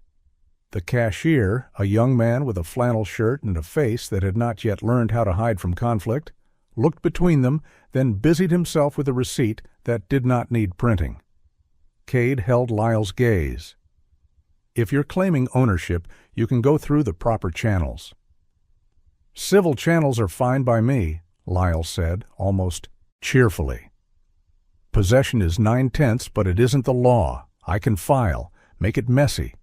The cashier, a young man with a flannel shirt and a face that had not yet learned how to hide from conflict, looked between them, then busied himself with a receipt that did not need printing. Cade held Lyle's gaze. "If you're claiming ownership, you can go through the proper channels." "Civil channels are fine by me," Lyle said, almost cheerfully. "Possession is 9/10, but it isn't the law. I can file, make it messy.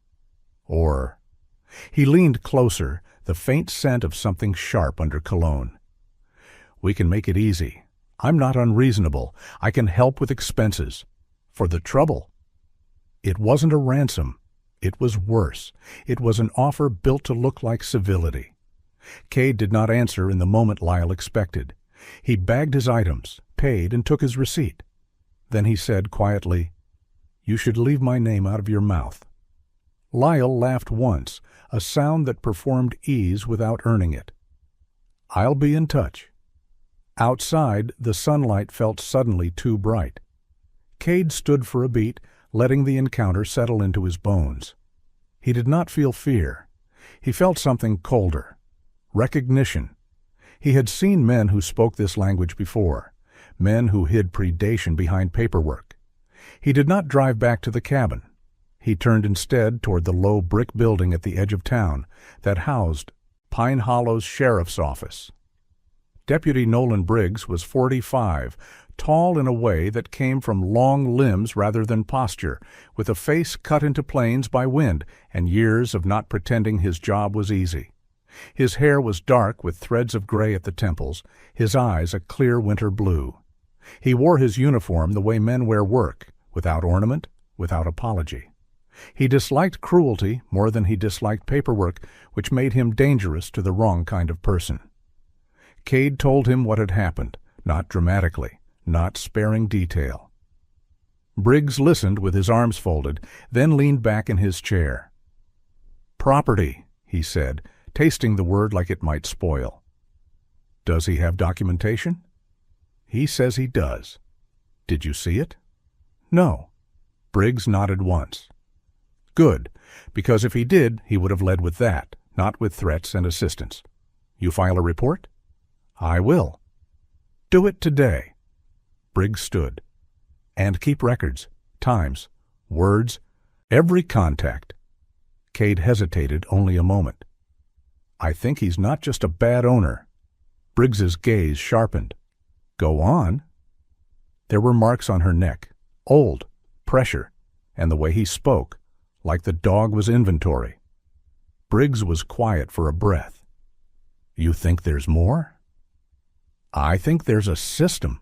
Or—" He leaned closer, the faint scent of something sharp under cologne. "We can make it easy. I'm not unreasonable. I can help with expenses. For the trouble." It wasn't a ransom. It was worse. It was an offer built to look like civility. Cade did not answer in the moment Lyle expected. He bagged his items, paid, and took his receipt. Then he said quietly, "You should leave my name out of your mouth." Lyle laughed once, a sound that performed ease without earning it. "I'll be in touch." Outside, the sunlight felt suddenly too bright. Cade stood for a beat, letting the encounter settle into his bones. He did not feel fear. He felt something colder. Recognition. He had seen men who spoke this language before, men who hid predation behind paperwork. He did not drive back to the cabin. He turned instead toward the low brick building at the edge of town that housed Pine Hollow's sheriff's office. Deputy Nolan Briggs was 45, tall in a way that came from long limbs rather than posture, with a face cut into planes by wind and years of not pretending his job was easy. His hair was dark with threads of gray at the temples, his eyes a clear winter blue. He wore his uniform the way men wear work, without ornament, without apology. He disliked cruelty more than he disliked paperwork, which made him dangerous to the wrong kind of person. Cade told him what had happened, not dramatically, not sparing detail. Briggs listened with his arms folded, then leaned back in his chair. "Property," he said, tasting the word like it might spoil. "Does he have documentation?" "He says he does." "Did you see it?" "No." Briggs nodded once. "Good, because if he did, he would have led with that, not with threats and assistance. You file a report?" "I will." "Do it today." Briggs stood. "And keep records, times, words, every contact." Cade hesitated only a moment. "I think he's not just a bad owner." Briggs's gaze sharpened. "Go on." There were marks on her neck, old, pressure, and the way he spoke, like the dog was inventory. Briggs was quiet for a breath. "You think there's more?" "I think there's a system."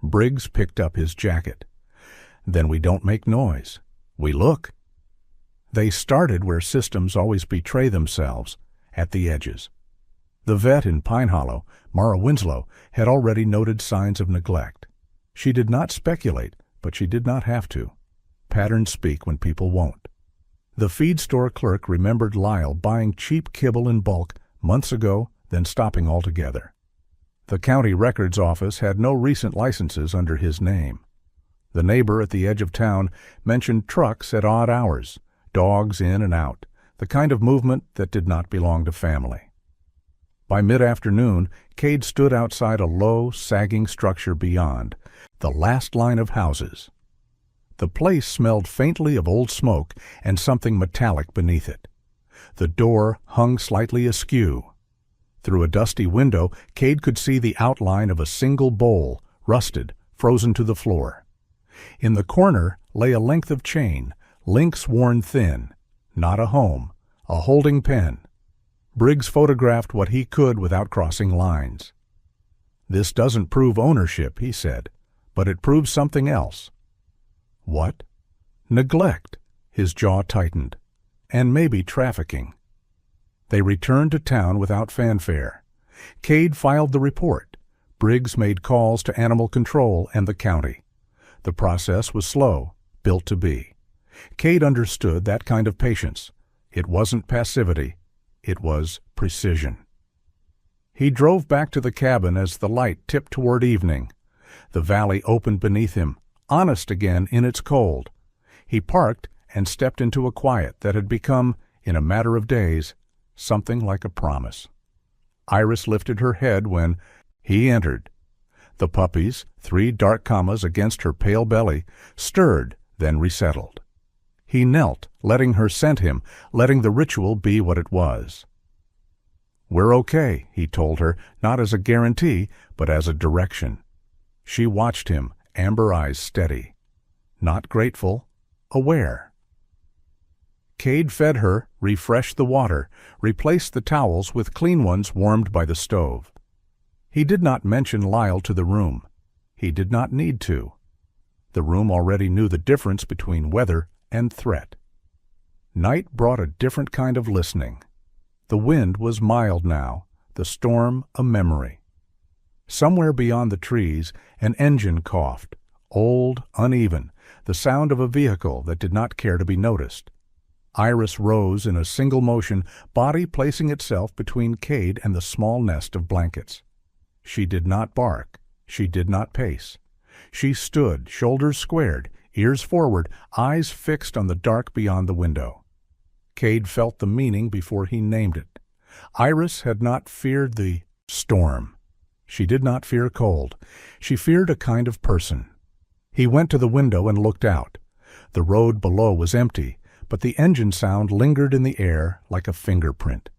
Briggs picked up his jacket. "Then we don't make noise. We look." They started where systems always betray themselves, at the edges. The vet in Pine Hollow, Mara Winslow, had already noted signs of neglect. She did not speculate, but she did not have to. Patterns speak when people won't. The feed store clerk remembered Lyle buying cheap kibble in bulk months ago, then stopping altogether. The county records office had no recent licenses under his name. The neighbor at the edge of town mentioned trucks at odd hours, dogs in and out, the kind of movement that did not belong to family. By mid-afternoon, Cade stood outside a low, sagging structure beyond, the last line of houses. The place smelled faintly of old smoke and something metallic beneath it. The door hung slightly askew. Through a dusty window, Cade could see the outline of a single bowl, rusted, frozen to the floor. In the corner lay a length of chain, links worn thin. Not a home, a holding pen. Briggs photographed what he could without crossing lines. "This doesn't prove ownership," he said, "but it proves something else." "What?" "Neglect." His jaw tightened. "And maybe trafficking." They returned to town without fanfare. Cade filed the report. Briggs made calls to animal control and the county. The process was slow, built to be. Cade understood that kind of patience. It wasn't passivity. It was precision. He drove back to the cabin as the light tipped toward evening. The valley opened beneath him, honest again in its cold. He parked and stepped into a quiet that had become, in a matter of days, something like a promise. Iris lifted her head when he entered. The puppies, 3 dark commas against her pale belly, stirred, then resettled. He knelt, letting her scent him, letting the ritual be what it was. "We're okay," he told her, not as a guarantee, but as a direction. She watched him, amber eyes steady. Not grateful, aware. Cade fed her, refreshed the water, replaced the towels with clean ones warmed by the stove. He did not mention Lyle to the room. He did not need to. The room already knew the difference between weather and threat. Night brought a different kind of listening. The wind was mild now, the storm a memory. Somewhere beyond the trees, an engine coughed, old, uneven, the sound of a vehicle that did not care to be noticed. Iris rose in a single motion, body placing itself between Cade and the small nest of blankets. She did not bark. She did not pace. She stood, shoulders squared, ears forward, eyes fixed on the dark beyond the window. Cade felt the meaning before he named it. Iris had not feared the storm. She did not fear cold. She feared a kind of person. He went to the window and looked out. The road below was empty, but the engine sound lingered in the air like a fingerprint.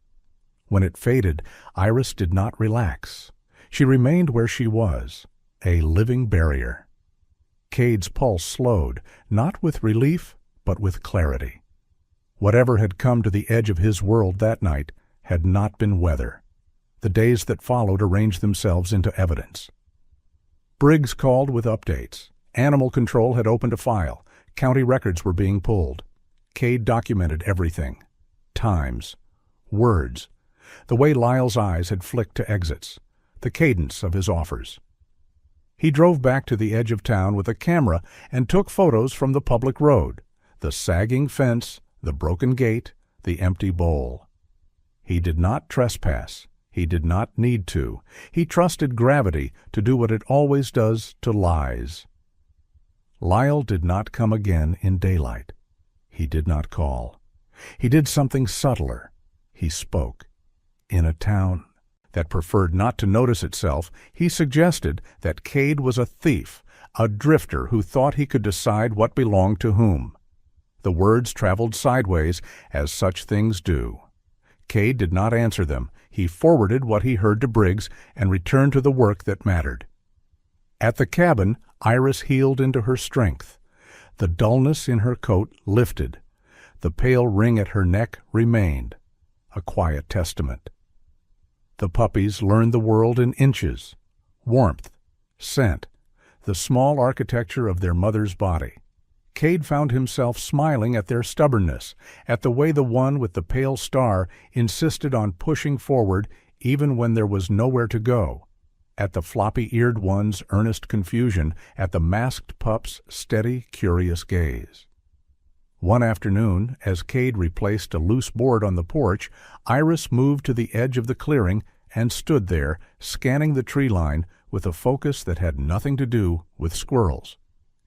When it faded, Iris did not relax. She remained where she was, a living barrier. Cade's pulse slowed, not with relief, but with clarity. Whatever had come to the edge of his world that night had not been weather. The days that followed arranged themselves into evidence. Briggs called with updates. Animal control had opened a file. County records were being pulled. Cade documented everything. Times. Words. The way Lyle's eyes had flicked to exits. The cadence of his offers. He drove back to the edge of town with a camera and took photos from the public road, the sagging fence, the broken gate, the empty bowl. He did not trespass. He did not need to. He trusted gravity to do what it always does to lies. Lyle did not come again in daylight. He did not call. He did something subtler. He spoke. In a town that preferred not to notice itself, he suggested that Cade was a thief, a drifter who thought he could decide what belonged to whom. The words traveled sideways, as such things do. Cade did not answer them. He forwarded what he heard to Briggs and returned to the work that mattered. At the cabin, Iris healed into her strength. The dullness in her coat lifted. The pale ring at her neck remained, a quiet testament. The puppies learned the world in inches, warmth, scent, the small architecture of their mother's body. Cade found himself smiling at their stubbornness, at the way the one with the pale star insisted on pushing forward even when there was nowhere to go, at the floppy-eared one's earnest confusion, at the masked pup's steady, curious gaze. One afternoon, as Cade replaced a loose board on the porch, Iris moved to the edge of the clearing and stood there, scanning the tree line with a focus that had nothing to do with squirrels.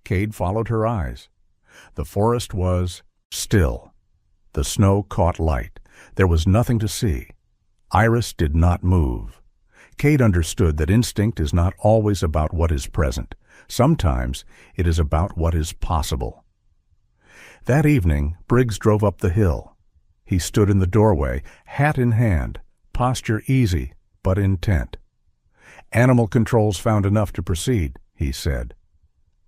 Cade followed her eyes. The forest was still. The snow caught light. There was nothing to see. Iris did not move. Cade understood that instinct is not always about what is present. Sometimes it is about what is possible. That evening, Briggs drove up the hill. He stood in the doorway, hat in hand, posture easy but intent. "Animal control's found enough to proceed," he said.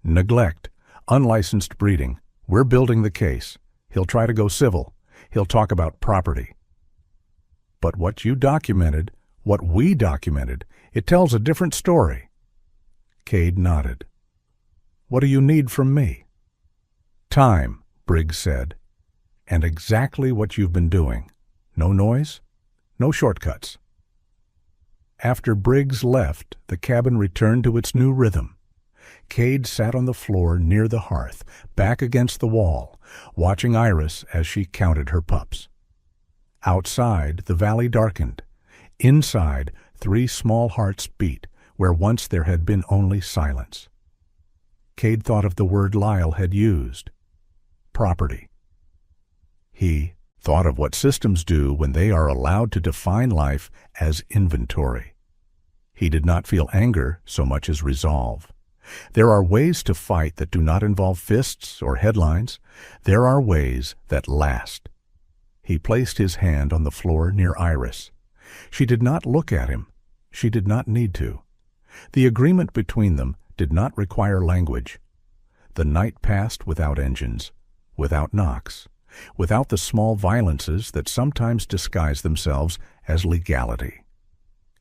"Neglect, unlicensed breeding. We're building the case. He'll try to go civil. He'll talk about property. But what you documented, what we documented, it tells a different story." Cade nodded. "What do you need from me?" "Time," Briggs said. "And exactly what you've been doing. No noise, no shortcuts." After Briggs left, the cabin returned to its new rhythm. Cade sat on the floor near the hearth, back against the wall, watching Iris as she counted her pups. Outside, the valley darkened. Inside, 3 small hearts beat, where once there had been only silence. Cade thought of the word Lyle had used. Property. He thought of what systems do when they are allowed to define life as inventory. He did not feel anger so much as resolve. There are ways to fight that do not involve fists or headlines. There are ways that last. He placed his hand on the floor near Iris. She did not look at him. She did not need to. The agreement between them did not require language. The night passed without engines, without knocks, without the small violences that sometimes disguise themselves as legality.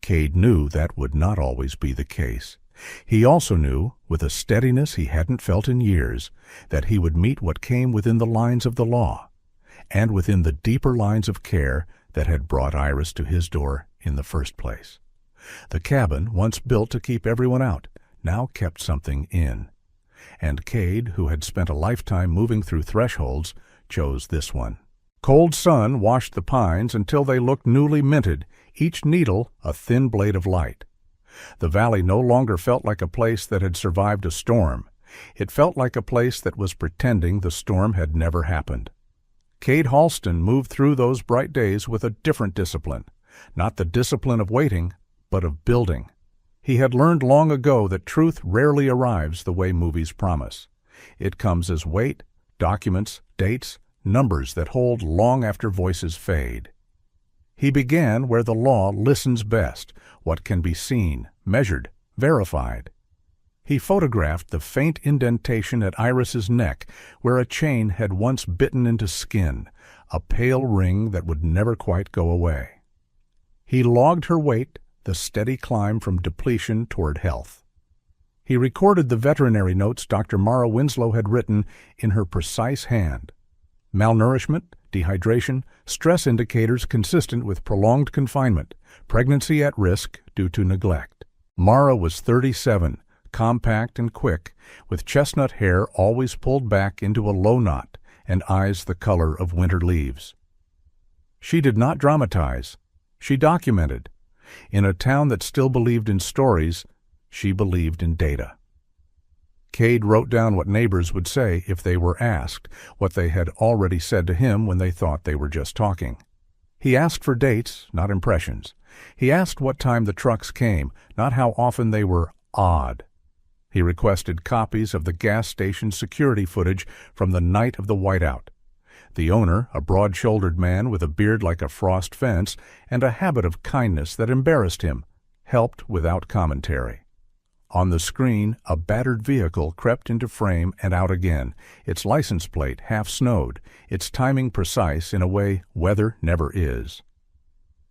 Cade knew that would not always be the case. He also knew, with a steadiness he hadn't felt in years, that he would meet what came within the lines of the law, and within the deeper lines of care that had brought Iris to his door in the first place. The cabin, once built to keep everyone out, now kept something in. And Cade, who had spent a lifetime moving through thresholds, chose this one. Cold sun washed the pines until they looked newly minted, each needle a thin blade of light. The valley no longer felt like a place that had survived a storm. It felt like a place that was pretending the storm had never happened. Cade Halston moved through those bright days with a different discipline, not the discipline of waiting, but of building. He had learned long ago that truth rarely arrives the way movies promise. It comes as weight, documents, dates, numbers that hold long after voices fade. He began where the law listens best, what can be seen, measured, verified. He photographed the faint indentation at Iris's neck where a chain had once bitten into skin, a pale ring that would never quite go away. He logged her weight, the steady climb from depletion toward health. He recorded the veterinary notes Dr. Mara Winslow had written in her precise hand. Malnourishment, dehydration, stress indicators consistent with prolonged confinement, pregnancy at risk due to neglect. Mara was 37, compact and quick, with chestnut hair always pulled back into a low knot and eyes the color of winter leaves. She did not dramatize. She documented. In a town that still believed in stories, she believed in data. Cade wrote down what neighbors would say if they were asked, what they had already said to him when they thought they were just talking. He asked for dates, not impressions. He asked what time the trucks came, not how often they were odd. He requested copies of the gas station security footage from the night of the whiteout. The owner, a broad-shouldered man with a beard like a frost fence and a habit of kindness that embarrassed him, helped without commentary. On the screen, a battered vehicle crept into frame and out again, its license plate half-snowed, its timing precise in a way weather never is.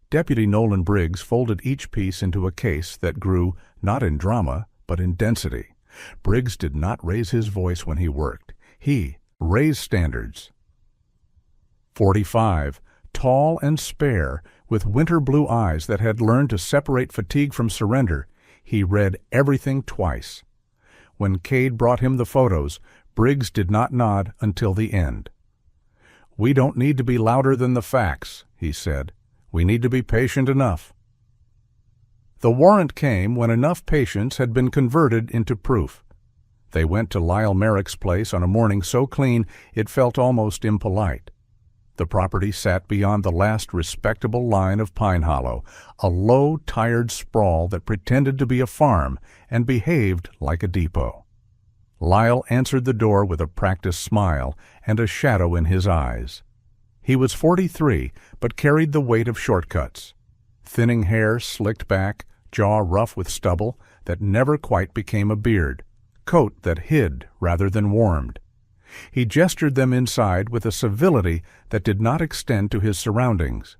Deputy Nolan Briggs folded each piece into a case that grew not in drama, but in density. Briggs did not raise his voice when he worked. He raised standards. 45, tall and spare, with winter blue eyes that had learned to separate fatigue from surrender, he read everything twice. When Cade brought him the photos, Briggs did not nod until the end. "We don't need to be louder than the facts," he said. "We need to be patient enough." The warrant came when enough patients had been converted into proof. They went to Lyle Merrick's place on a morning so clean it felt almost impolite. The property sat beyond the last respectable line of Pine Hollow, a low, tired sprawl that pretended to be a farm and behaved like a depot. Lyle answered the door with a practiced smile and a shadow in his eyes. He was 43, but carried the weight of shortcuts. Thinning hair slicked back, jaw rough with stubble that never quite became a beard, coat that hid rather than warmed. He gestured them inside with a civility that did not extend to his surroundings.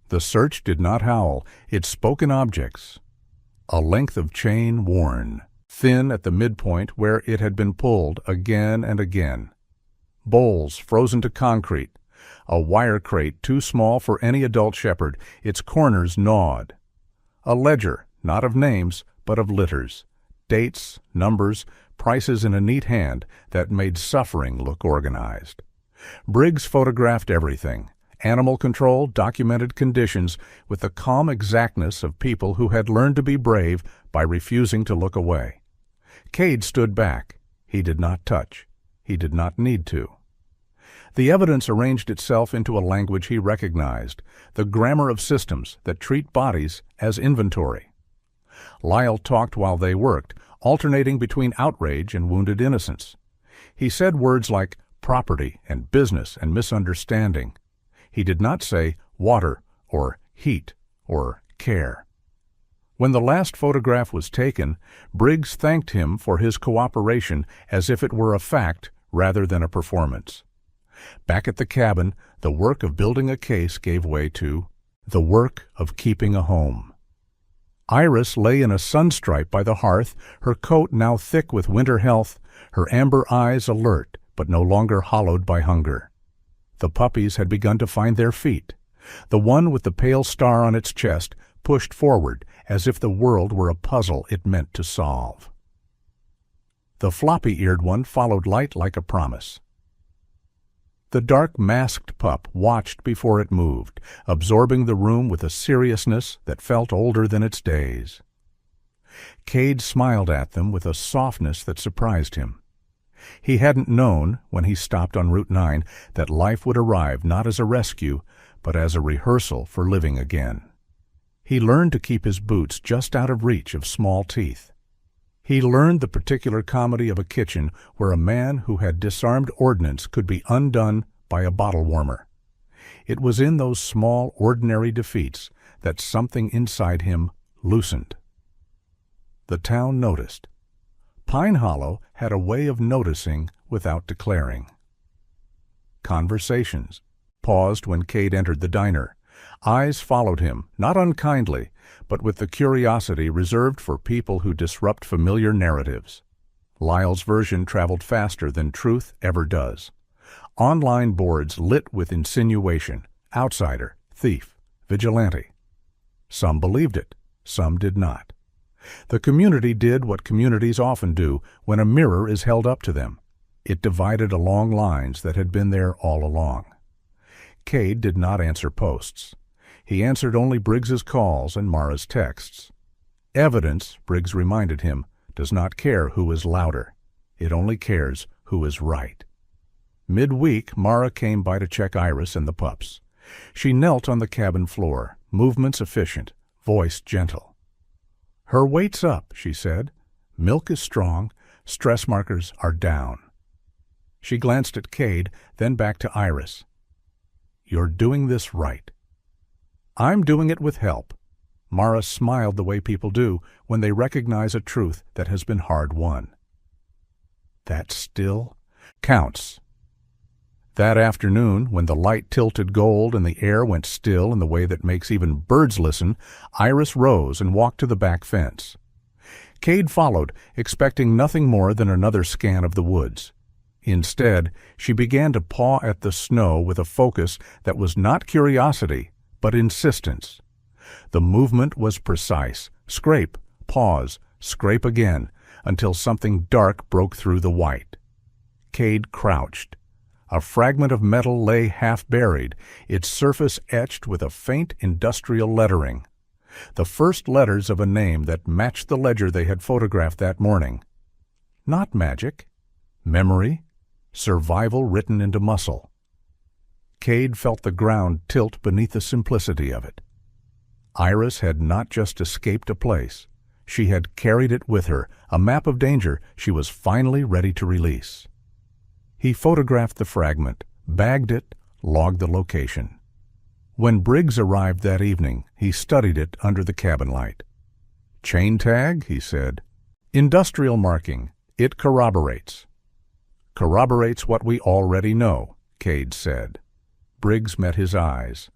The search did not howl, it spoke in objects. A length of chain worn, thin at the midpoint where it had been pulled again and again. Bowls frozen to concrete, a wire crate too small for any adult shepherd, its corners gnawed. A ledger, not of names, but of litters, dates, numbers, prices in a neat hand that made suffering look organized. Briggs photographed everything. Animal control documented conditions with the calm exactness of people who had learned to be brave by refusing to look away. Cade stood back. He did not touch. He did not need to. The evidence arranged itself into a language he recognized, the grammar of systems that treat bodies as inventory. Lyle talked while they worked, alternating between outrage and wounded innocence. He said words like property and business and misunderstanding. He did not say water or heat or care. When the last photograph was taken, Briggs thanked him for his cooperation as if it were a fact rather than a performance. Back at the cabin, the work of building a case gave way to the work of keeping a home. Iris lay in a sunstripe by the hearth, her coat now thick with winter health, her amber eyes alert but no longer hollowed by hunger. The puppies had begun to find their feet. The one with the pale star on its chest pushed forward as if the world were a puzzle it meant to solve. The floppy-eared one followed light like a promise. The dark masked pup watched before it moved, absorbing the room with a seriousness that felt older than its days. Cade smiled at them with a softness that surprised him. He hadn't known, when he stopped on Route 9, that life would arrive not as a rescue, but as a rehearsal for living again. He learned to keep his boots just out of reach of small teeth. He learned the particular comedy of a kitchen where a man who had disarmed ordnance could be undone by a bottle warmer. It was in those small, ordinary defeats that something inside him loosened. The town noticed. Pine Hollow had a way of noticing without declaring. Conversations paused when Cade entered the diner. Eyes followed him, not unkindly, but with the curiosity reserved for people who disrupt familiar narratives. Lyle's version traveled faster than truth ever does. Online boards lit with insinuation, outsider, thief, vigilante. Some believed it, some did not. The community did what communities often do when a mirror is held up to them. It divided along lines that had been there all along. Cade did not answer posts. He answered only Briggs's calls and Mara's texts. Evidence, Briggs reminded him, does not care who is louder. It only cares who is right. Midweek, Mara came by to check Iris and the pups. She knelt on the cabin floor, movements efficient, voice gentle. "Her weight's up," she said. "Milk is strong. Stress markers are down." She glanced at Cade, then back to Iris. "You're doing this right." "I'm doing it with help." Mara smiled the way people do when they recognize a truth that has been hard won. That still counts. That afternoon, when the light tilted gold and the air went still in the way that makes even birds listen, Iris rose and walked to the back fence. Cade followed, expecting nothing more than another scan of the woods. Instead, she began to paw at the snow with a focus that was not curiosity, but insistence. The movement was precise. Scrape, pause, scrape again, until something dark broke through the white. Cade crouched. A fragment of metal lay half buried, its surface etched with a faint industrial lettering. The first letters of a name that matched the ledger they had photographed that morning. Not magic. Memory. Survival written into muscle. Cade felt the ground tilt beneath the simplicity of it. Iris had not just escaped a place. She had carried it with her, a map of danger she was finally ready to release. He photographed the fragment, bagged it, logged the location. When Briggs arrived that evening, he studied it under the cabin light. "Chain tag," he said. "Industrial marking. It corroborates." "Corroborates what we already know," Cade said. Briggs met his eyes.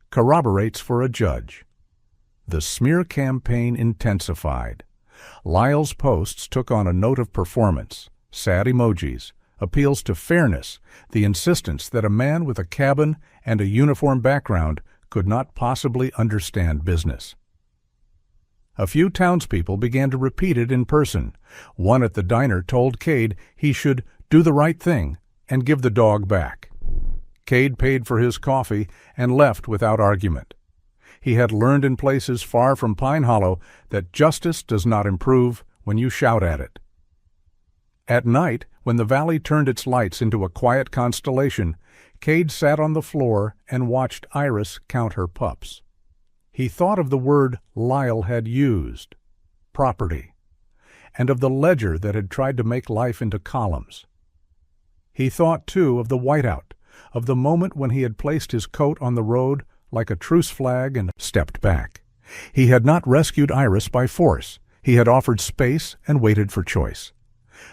"Corroborates for a judge." The smear campaign intensified. Lyle's posts took on a note of performance, sad emojis, appeals to fairness, the insistence that a man with a cabin and a uniform background could not possibly understand business. A few townspeople began to repeat it in person. One at the diner told Cade he should do the right thing and give the dog back. Cade paid for his coffee and left without argument. He had learned in places far from Pine Hollow that justice does not improve when you shout at it. At night, when the valley turned its lights into a quiet constellation, Cade sat on the floor and watched Iris count her pups. He thought of the word Lyle had used, property, and of the ledger that had tried to make life into columns. He thought, too, of the whiteout, of the moment when he had placed his coat on the road like a truce flag and stepped back. He had not rescued Iris by force. He had offered space and waited for choice.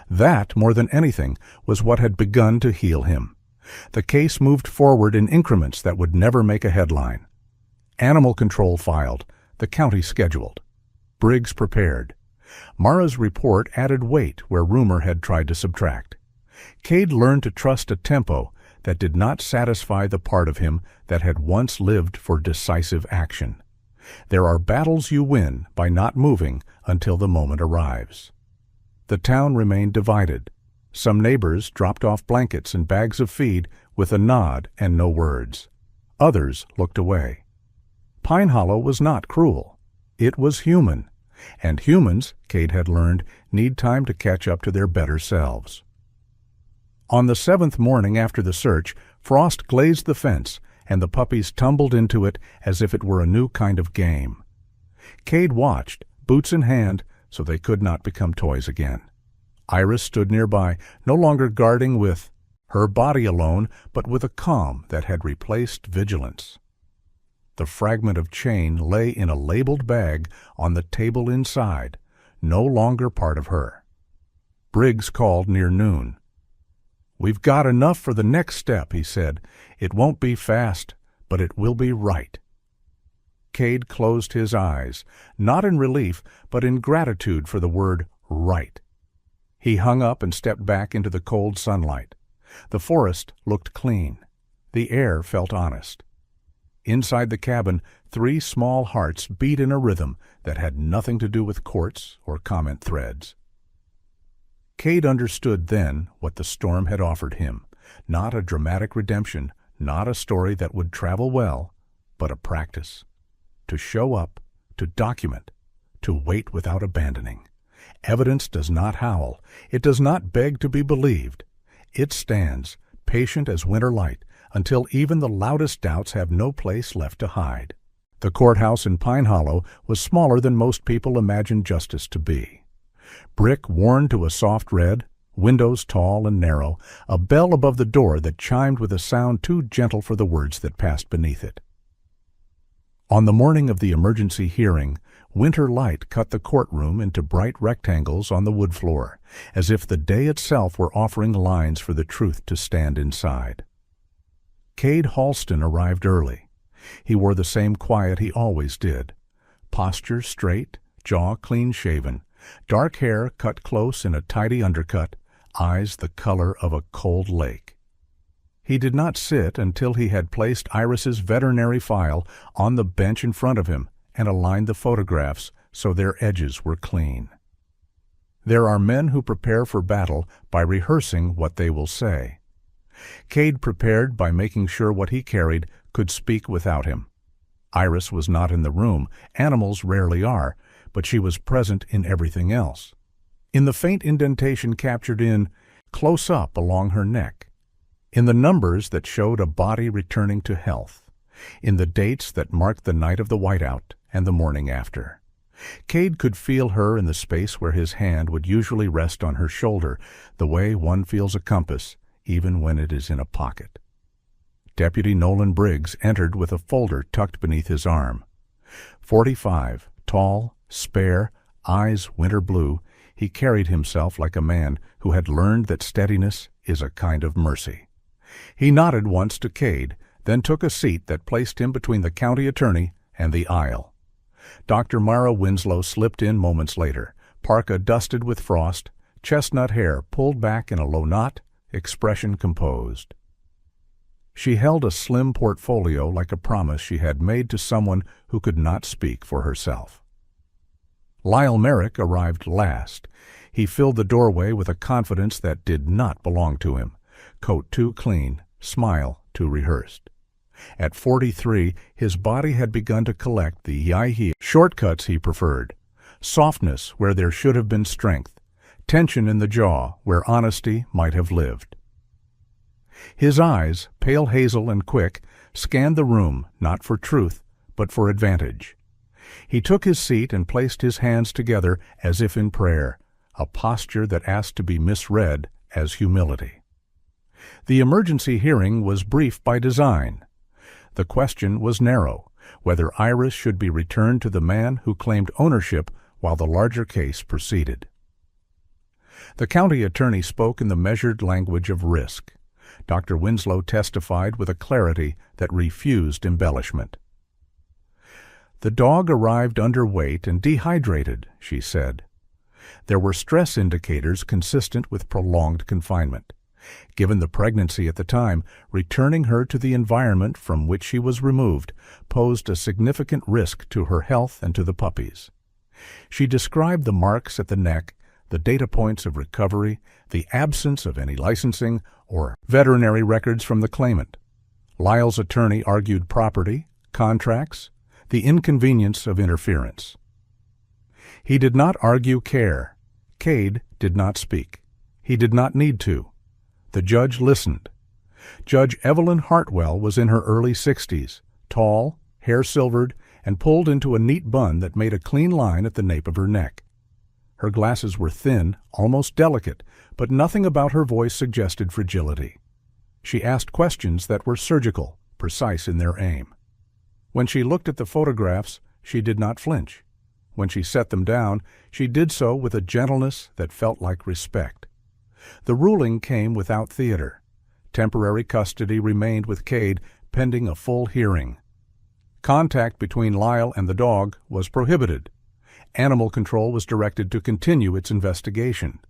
That, more than anything, was what had begun to heal him. The case moved forward in increments that would never make a headline. Animal control filed, the county scheduled. Briggs prepared. Mara's report added weight where rumor had tried to subtract. Cade learned to trust a tempo that did not satisfy the part of him that had once lived for decisive action. There are battles you win by not moving until the moment arrives. The town remained divided. Some neighbors dropped off blankets and bags of feed with a nod and no words. Others looked away. Pine Hollow was not cruel. It was human. And humans, Cade had learned, need time to catch up to their better selves. On the 7th morning after the search, frost glazed the fence, and the puppies tumbled into it as if it were a new kind of game. Cade watched, boots in hand, so they could not become toys again. Iris stood nearby, no longer guarding with her body alone, but with a calm that had replaced vigilance. The fragment of chain lay in a labeled bag on the table inside, no longer part of her. Briggs called near noon. "We've got enough for the next step," he said. "It won't be fast, but it will be right." Cade closed his eyes, not in relief, but in gratitude for the word right. He hung up and stepped back into the cold sunlight. The forest looked clean. The air felt honest. Inside the cabin, 3 small hearts beat in a rhythm that had nothing to do with courts or comment threads. Cade understood then what the storm had offered him. Not a dramatic redemption, not a story that would travel well, but a practice. To show up, to document, to wait without abandoning. Evidence does not howl. It does not beg to be believed. It stands, patient as winter light, until even the loudest doubts have no place left to hide. The courthouse in Pine Hollow was smaller than most people imagined justice to be. Brick worn to a soft red, windows tall and narrow, a bell above the door that chimed with a sound too gentle for the words that passed beneath it. On the morning of the emergency hearing, winter light cut the courtroom into bright rectangles on the wood floor, as if the day itself were offering lines for the truth to stand inside. Cade Halston arrived early. He wore the same quiet he always did. Posture straight, jaw clean-shaven, dark hair cut close in a tidy undercut, eyes the color of a cold lake. He did not sit until he had placed Iris's veterinary file on the bench in front of him and aligned the photographs so their edges were clean. There are men who prepare for battle by rehearsing what they will say. Cade prepared by making sure what he carried could speak without him. Iris was not in the room, animals rarely are, but she was present in everything else. In the faint indentation captured in close up along her neck, in the numbers that showed a body returning to health, in the dates that marked the night of the whiteout and the morning after. Cade could feel her in the space where his hand would usually rest on her shoulder, the way one feels a compass, even when it is in a pocket. Deputy Nolan Briggs entered with a folder tucked beneath his arm. 45, tall, spare, eyes winter blue, he carried himself like a man who had learned that steadiness is a kind of mercy. He nodded once to Cade, then took a seat that placed him between the county attorney and the aisle. Dr. Mara Winslow slipped in moments later, parka dusted with frost, chestnut hair pulled back in a low knot, expression composed. She held a slim portfolio like a promise she had made to someone who could not speak for herself. Lyle Merrick arrived last. He filled the doorway with a confidence that did not belong to him. Coat too clean, smile too rehearsed. At 43, his body had begun to collect the yai shortcuts he preferred. Softness where there should have been strength. Tension in the jaw where honesty might have lived. His eyes, pale hazel and quick, scanned the room not for truth, but for advantage. He took his seat and placed his hands together as if in prayer, a posture that asked to be misread as humility. The emergency hearing was brief by design. The question was narrow, whether Iris should be returned to the man who claimed ownership while the larger case proceeded. The county attorney spoke in the measured language of risk. Dr. Winslow testified with a clarity that refused embellishment. The dog arrived underweight and dehydrated, she said. There were stress indicators consistent with prolonged confinement. Given the pregnancy at the time, returning her to the environment from which she was removed posed a significant risk to her health and to the puppies. She described the marks at the neck, the data points of recovery, the absence of any licensing or veterinary records from the claimant. Lyle's attorney argued property, contracts, the inconvenience of interference. He did not argue care. Cade did not speak. He did not need to. The judge listened. Judge Evelyn Hartwell was in her early 60s, tall, hair silvered, and pulled into a neat bun that made a clean line at the nape of her neck. Her glasses were thin, almost delicate, but nothing about her voice suggested fragility. She asked questions that were surgical, precise in their aim. When she looked at the photographs, she did not flinch. When she set them down, she did so with a gentleness that felt like respect. The ruling came without theater. Temporary custody remained with Cade pending a full hearing. Contact between Lyle and the dog was prohibited. Animal Control was directed to continue its investigation.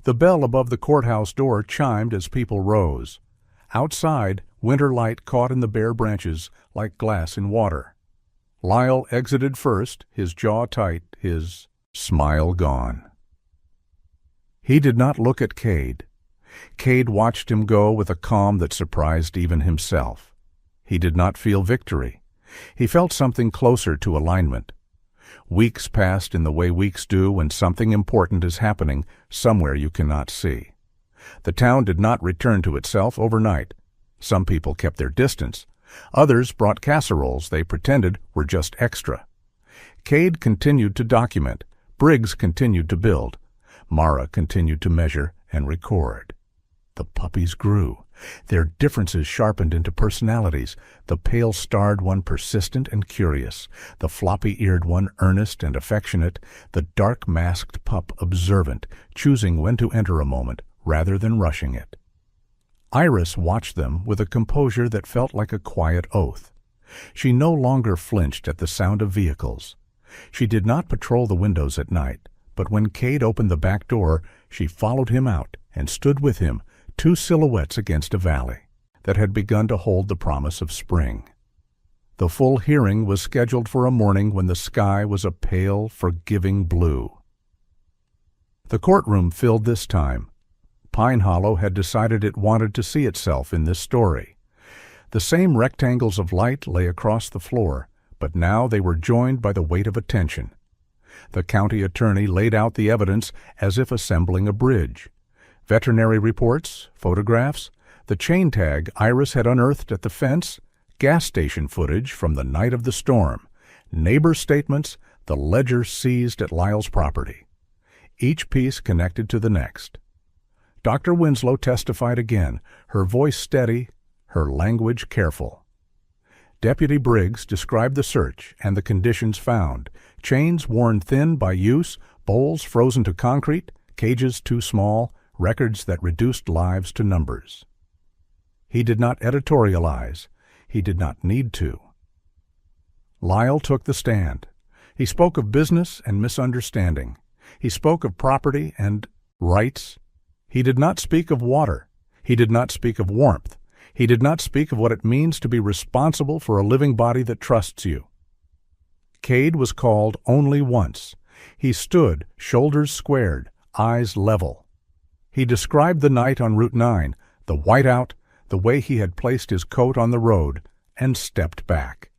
The bell above the courthouse door chimed as people rose. Outside, winter light caught in the bare branches like glass in water. Lyle exited first, his jaw tight, his smile gone. He did not look at Cade. Cade watched him go with a calm that surprised even himself. He did not feel victory. He felt something closer to alignment. Weeks passed in the way weeks do when something important is happening somewhere you cannot see. The town did not return to itself overnight. Some people kept their distance. Others brought casseroles they pretended were just extra. Cade continued to document. Briggs continued to build. Mara continued to measure and record. The puppies grew. Their differences sharpened into personalities, the pale-starred one persistent and curious, the floppy-eared one earnest and affectionate, the dark-masked pup observant, choosing when to enter a moment rather than rushing it. Iris watched them with a composure that felt like a quiet oath. She no longer flinched at the sound of vehicles. She did not patrol the windows at night, but when Cade opened the back door, she followed him out and stood with him, two silhouettes against a valley that had begun to hold the promise of spring. The full hearing was scheduled for a morning when the sky was a pale, forgiving blue. The courtroom filled this time. Pine Hollow had decided it wanted to see itself in this story. The same rectangles of light lay across the floor, but now they were joined by the weight of attention. The county attorney laid out the evidence as if assembling a bridge. Veterinary reports, photographs, the chain tag Iris had unearthed at the fence, gas station footage from the night of the storm, neighbor statements, the ledger seized at Lyle's property. Each piece connected to the next. Dr. Winslow testified again, her voice steady, her language careful. Deputy Briggs described the search and the conditions found: chains worn thin by use, bowls frozen to concrete, cages too small, records that reduced lives to numbers. He did not editorialize. He did not need to. Lyle took the stand. He spoke of business and misunderstanding. He spoke of property and rights. He did not speak of water. He did not speak of warmth. He did not speak of what it means to be responsible for a living body that trusts you. Cade was called only once. He stood, shoulders squared, eyes level. He described the night on Route 9, the whiteout, the way he had placed his coat on the road, and stepped back.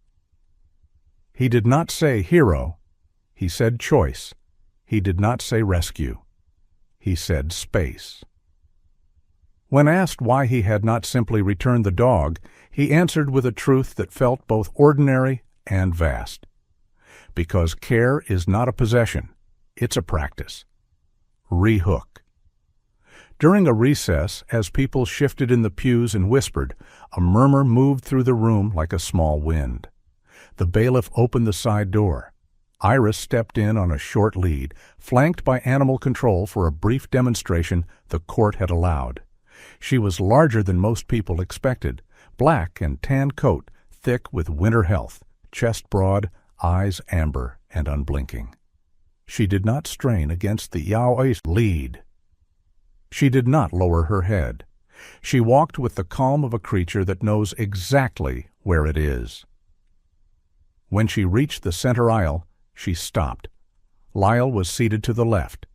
He did not say hero. He said choice. He did not say rescue. He said space. When asked why he had not simply returned the dog, he answered with a truth that felt both ordinary and vast. Because care is not a possession, it's a practice. Rehook. During a recess, as people shifted in the pews and whispered, a murmur moved through the room like a small wind. The bailiff opened the side door. Iris stepped in on a short lead, flanked by animal control for a brief demonstration the court had allowed. She was larger than most people expected, black and tan coat, thick with winter health, chest broad, eyes amber and unblinking. She did not strain against the Yahweh's lead. She did not lower her head. She walked with the calm of a creature that knows exactly where it is. When she reached the center aisle, she stopped. Lyle was seated to the left.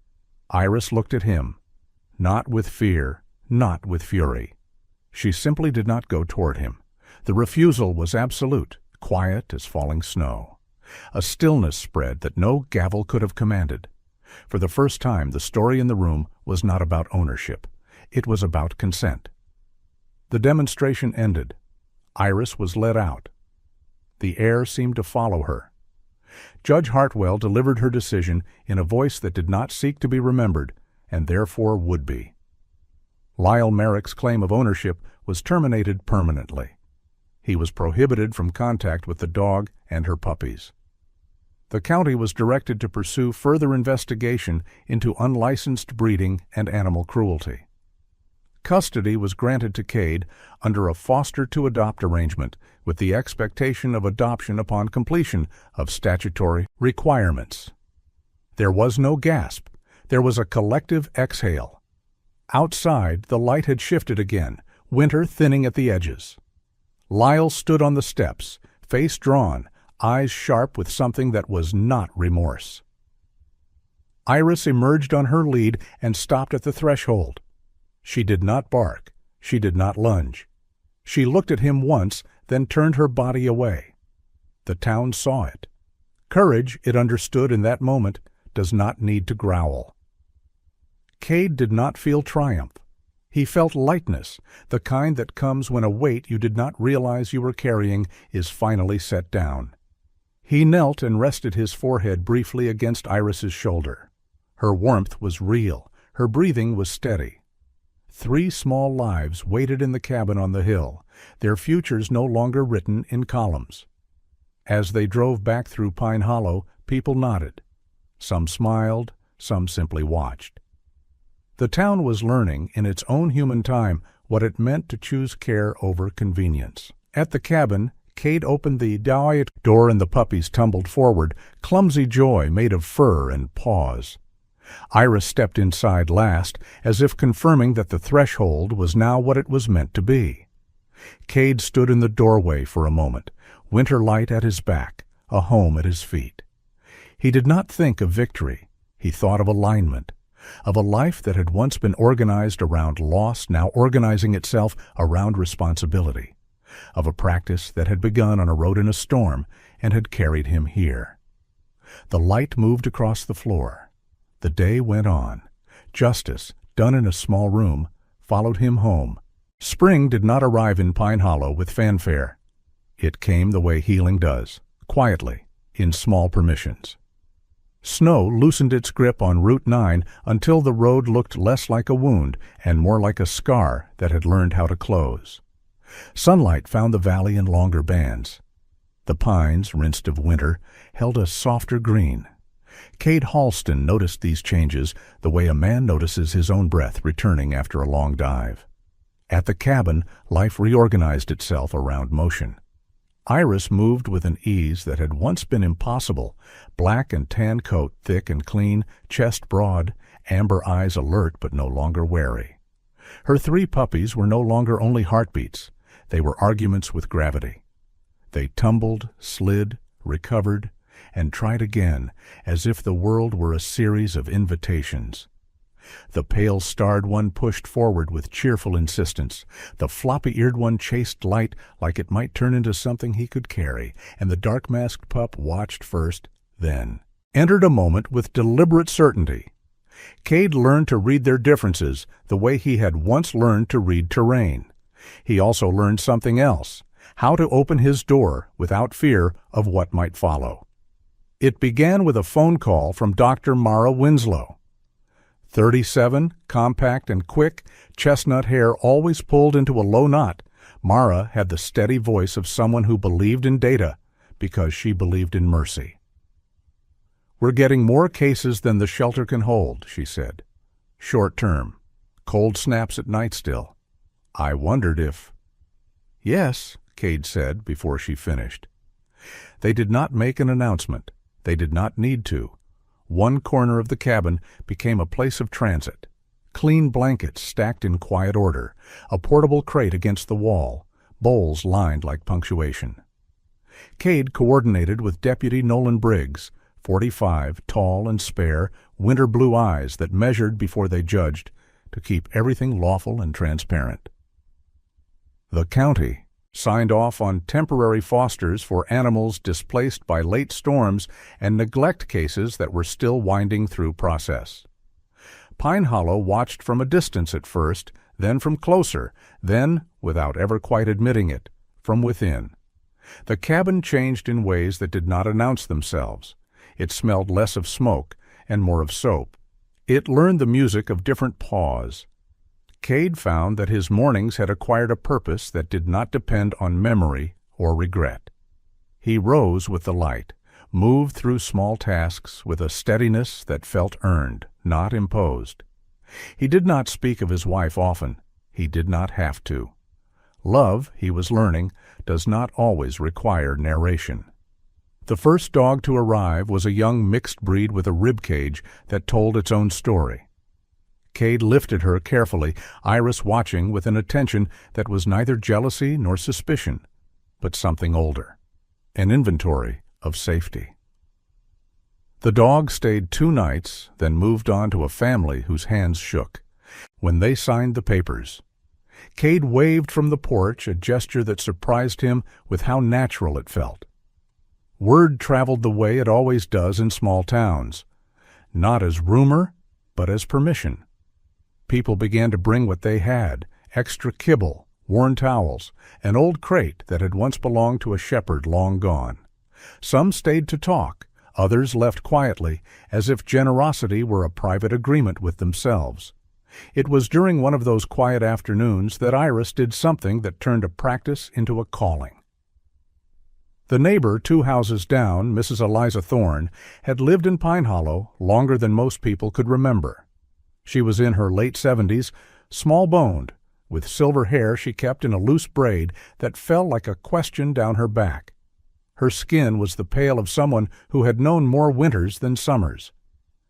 Iris looked at him, not with fear, not with fury. She simply did not go toward him. The refusal was absolute, quiet as falling snow. A stillness spread that no gavel could have commanded. For the first time, the story in the room was not about ownership. It was about consent. The demonstration ended. Iris was led out. The air seemed to follow her. Judge Hartwell delivered her decision in a voice that did not seek to be remembered, and therefore would be. Lyle Merrick's claim of ownership was terminated permanently. He was prohibited from contact with the dog and her puppies. The county was directed to pursue further investigation into unlicensed breeding and animal cruelty. Custody was granted to Cade under a foster-to-adopt arrangement with the expectation of adoption upon completion of statutory requirements. There was no gasp. There was a collective exhale. Outside, the light had shifted again, winter thinning at the edges. Lyle stood on the steps, face drawn, eyes sharp with something that was not remorse. Iris emerged on her lead and stopped at the threshold. She did not bark. She did not lunge. She looked at him once, then turned her body away. The town saw it. Courage, it understood in that moment, does not need to growl. Cade did not feel triumph. He felt lightness, the kind that comes when a weight you did not realize you were carrying is finally set down. He knelt and rested his forehead briefly against Iris's shoulder. Her warmth was real. Her breathing was steady. 3 small lives waited in the cabin on the hill, their futures no longer written in columns. As they drove back through Pine Hollow, people nodded. Some smiled, some simply watched. The town was learning, in its own human time, what it meant to choose care over convenience. At the cabin, Cade opened the door and the puppies tumbled forward, clumsy joy made of fur and paws. Iris stepped inside last, as if confirming that the threshold was now what it was meant to be. Cade stood in the doorway for a moment, winter light at his back, a home at his feet. He did not think of victory. He thought of alignment, of a life that had once been organized around loss, now organizing itself around responsibility. of a practice that had begun on a road in a storm and had carried him here. The light moved across the floor. The day went on. Justice, done in a small room, followed him home. Spring did not arrive in Pine Hollow with fanfare. It came the way healing does, quietly, in small permissions. Snow loosened its grip on Route 9 until the road looked less like a wound and more like a scar that had learned how to close. Sunlight found the valley in longer bands. The pines, rinsed of winter, held a softer green. Cade Halston noticed these changes the way a man notices his own breath returning after a long dive. At the cabin, life reorganized itself around motion. Iris moved with an ease that had once been impossible, black and tan coat thick and clean, chest broad, amber eyes alert but no longer wary. Her 3 puppies were no longer only heartbeats. They were arguments with gravity. They tumbled, slid, recovered, and tried again, as if the world were a series of invitations. The pale-starred one pushed forward with cheerful insistence. The floppy-eared one chased light like it might turn into something he could carry, and the dark-masked pup watched first, then entered a moment with deliberate certainty. Cade learned to read their differences the way he had once learned to read terrain. He also learned something else, how to open his door without fear of what might follow. It began with a phone call from Dr. Mara Winslow. 37, compact and quick, chestnut hair always pulled into a low knot, Mara had the steady voice of someone who believed in data because she believed in mercy. "We're getting more cases than the shelter can hold," she said. "Short term. Cold snaps at night still. I wondered if—" "Yes," Cade said before she finished. They did not make an announcement. They did not need to. One corner of the cabin became a place of transit. Clean blankets stacked in quiet order, a portable crate against the wall, bowls lined like punctuation. Cade coordinated with Deputy Nolan Briggs, 45, tall and spare, winter blue eyes that measured before they judged, to keep everything lawful and transparent. The county signed off on temporary fosters for animals displaced by late storms and neglect cases that were still winding through process. Pine Hollow watched from a distance at first, then from closer, then, without ever quite admitting it, from within. The cabin changed in ways that did not announce themselves. It smelled less of smoke and more of soap. It learned the music of different paws. Cade found that his mornings had acquired a purpose that did not depend on memory or regret. He rose with the light, moved through small tasks with a steadiness that felt earned, not imposed. He did not speak of his wife often. He did not have to. Love, he was learning, does not always require narration. The first dog to arrive was a young mixed breed with a rib cage that told its own story. Cade lifted her carefully, Iris watching with an attention that was neither jealousy nor suspicion, but something older, an inventory of safety. The dog stayed 2 nights, then moved on to a family whose hands shook when they signed the papers. Cade waved from the porch, a gesture that surprised him with how natural it felt. Word traveled the way it always does in small towns, not as rumor, but as permission. People began to bring what they had, extra kibble, worn towels, an old crate that had once belonged to a shepherd long gone. Some stayed to talk, others left quietly, as if generosity were a private agreement with themselves. It was during one of those quiet afternoons that Iris did something that turned a practice into a calling. The neighbor 2 houses down, Mrs. Eliza Thorne, had lived in Pine Hollow longer than most people could remember. She was in her late 70s, small-boned, with silver hair she kept in a loose braid that fell like a question down her back. Her skin was the pale of someone who had known more winters than summers.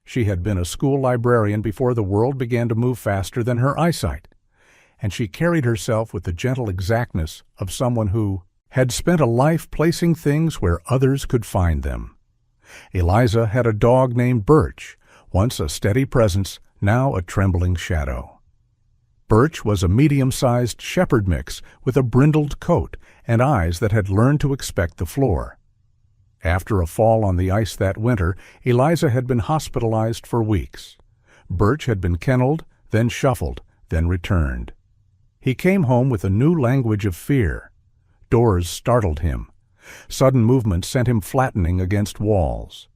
She had been a school librarian before the world began to move faster than her eyesight, and she carried herself with the gentle exactness of someone who had spent a life placing things where others could find them. Eliza had a dog named Birch, once a steady presence, now a trembling shadow. Birch was a medium-sized shepherd mix with a brindled coat and eyes that had learned to expect the floor. After a fall on the ice that winter, Eliza had been hospitalized for weeks. Birch had been kennelled, then shuffled, then returned. He came home with a new language of fear. Doors startled him. Sudden movement sent him flattening against walls.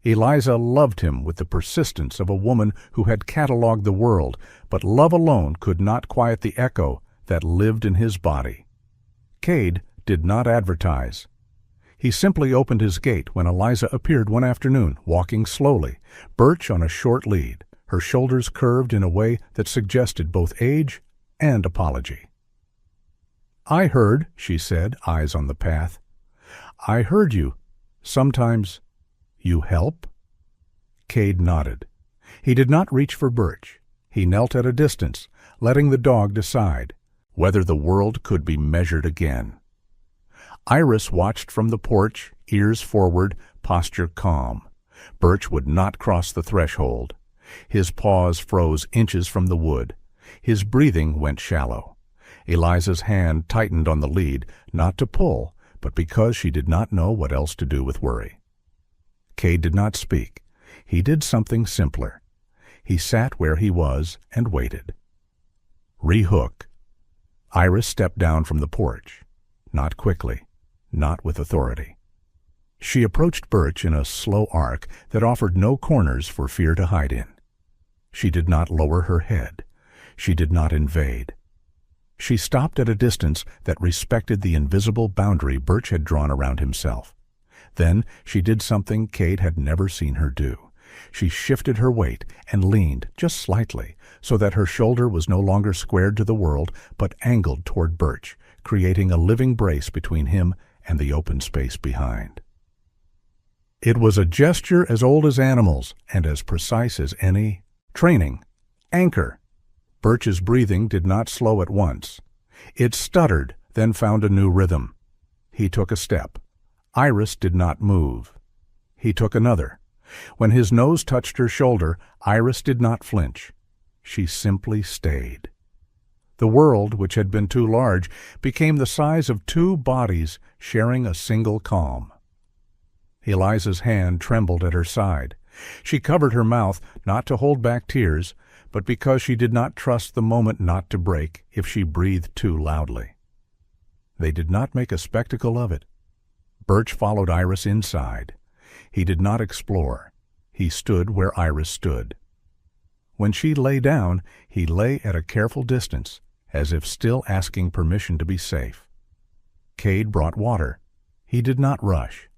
Eliza loved him with the persistence of a woman who had catalogued the world, but love alone could not quiet the echo that lived in his body. Cade did not advertise. He simply opened his gate when Eliza appeared one afternoon, walking slowly, Birch on a short lead, her shoulders curved in a way that suggested both age and apology. "I heard," she said, eyes on the path. "I heard you. Sometimes you help?" Cade nodded. He did not reach for Birch. He knelt at a distance, letting the dog decide whether the world could be measured again. Iris watched from the porch, ears forward, posture calm. Birch would not cross the threshold. His paws froze inches from the wood. His breathing went shallow. Eliza's hand tightened on the lead, not to pull, but because she did not know what else to do with worry. Cade did not speak. He did something simpler. He sat where he was and waited. Rehook. Iris stepped down from the porch. Not quickly. Not with authority. She approached Birch in a slow arc that offered no corners for fear to hide in. She did not lower her head. She did not invade. She stopped at a distance that respected the invisible boundary Birch had drawn around himself. Then she did something Cade had never seen her do. She shifted her weight and leaned just slightly so that her shoulder was no longer squared to the world but angled toward Birch, creating a living brace between him and the open space behind. It was a gesture as old as animals and as precise as any training. Anchor. Birch's breathing did not slow at once. It stuttered, then found a new rhythm. He took a step. Iris did not move. He took another. When his nose touched her shoulder, Iris did not flinch. She simply stayed. The world, which had been too large, became the size of two bodies sharing a single calm. Eliza's hand trembled at her side. She covered her mouth, not to hold back tears, but because she did not trust the moment not to break if she breathed too loudly. They did not make a spectacle of it. Birch followed Iris inside. He did not explore. He stood where Iris stood. When she lay down, he lay at a careful distance, as if still asking permission to be safe. Cade brought water. He did not rush.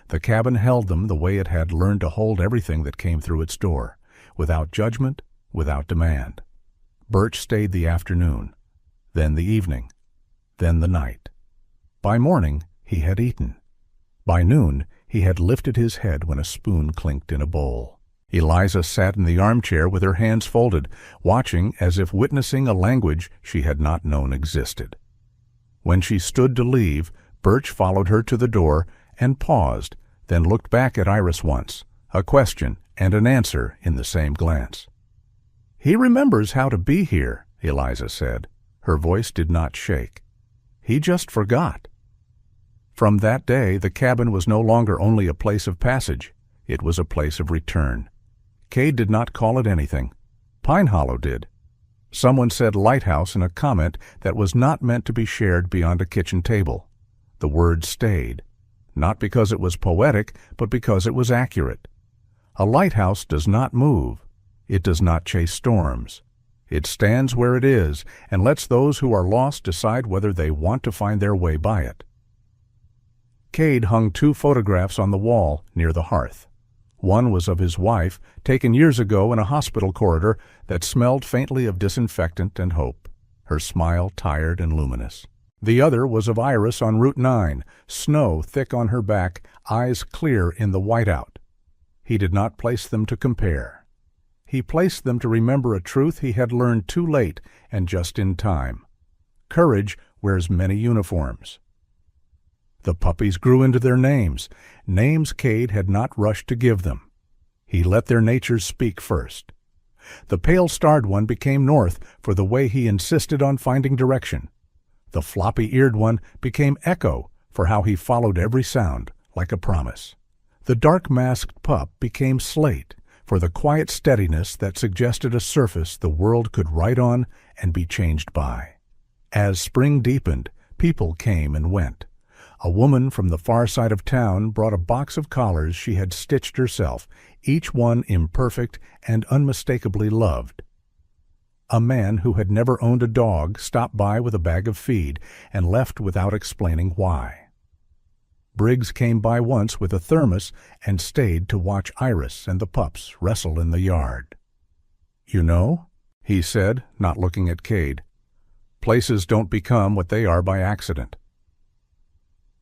The cabin held them the way it had learned to hold everything that came through its door, without judgment, without demand. Birch stayed the afternoon, then the evening, then the night. By morning, he had eaten. By noon, he had lifted his head when a spoon clinked in a bowl. Eliza sat in the armchair with her hands folded, watching as if witnessing a language she had not known existed. When she stood to leave, Birch followed her to the door and paused, then looked back at Iris once, a question and an answer in the same glance. "He remembers how to be here," Eliza said. Her voice did not shake. "He just forgot." From that day, the cabin was no longer only a place of passage. It was a place of return. Cade did not call it anything. Pine Hollow did. Someone said lighthouse in a comment that was not meant to be shared beyond a kitchen table. The word stayed, not because it was poetic, but because it was accurate. A lighthouse does not move. It does not chase storms. It stands where it is and lets those who are lost decide whether they want to find their way by it. Cade hung 2 photographs on the wall near the hearth. One was of his wife, taken years ago in a hospital corridor that smelled faintly of disinfectant and hope, her smile tired and luminous. The other was of Iris on Route 9, snow thick on her back, eyes clear in the whiteout. He did not place them to compare. He placed them to remember a truth he had learned too late and just in time. Courage wears many uniforms. The puppies grew into their names Cade had not rushed to give them. He let their natures speak first. The pale-starred one became north for the way he insisted on finding direction. The floppy-eared one became echo for how he followed every sound, like a promise. The dark-masked pup became slate for the quiet steadiness that suggested a surface the world could write on and be changed by. As spring deepened, people came and went. A woman from the far side of town brought a box of collars she had stitched herself, each one imperfect and unmistakably loved. A man who had never owned a dog stopped by with a bag of feed and left without explaining why. Briggs came by once with a thermos and stayed to watch Iris and the pups wrestle in the yard. "You know," he said, not looking at Cade, "places don't become what they are by accident."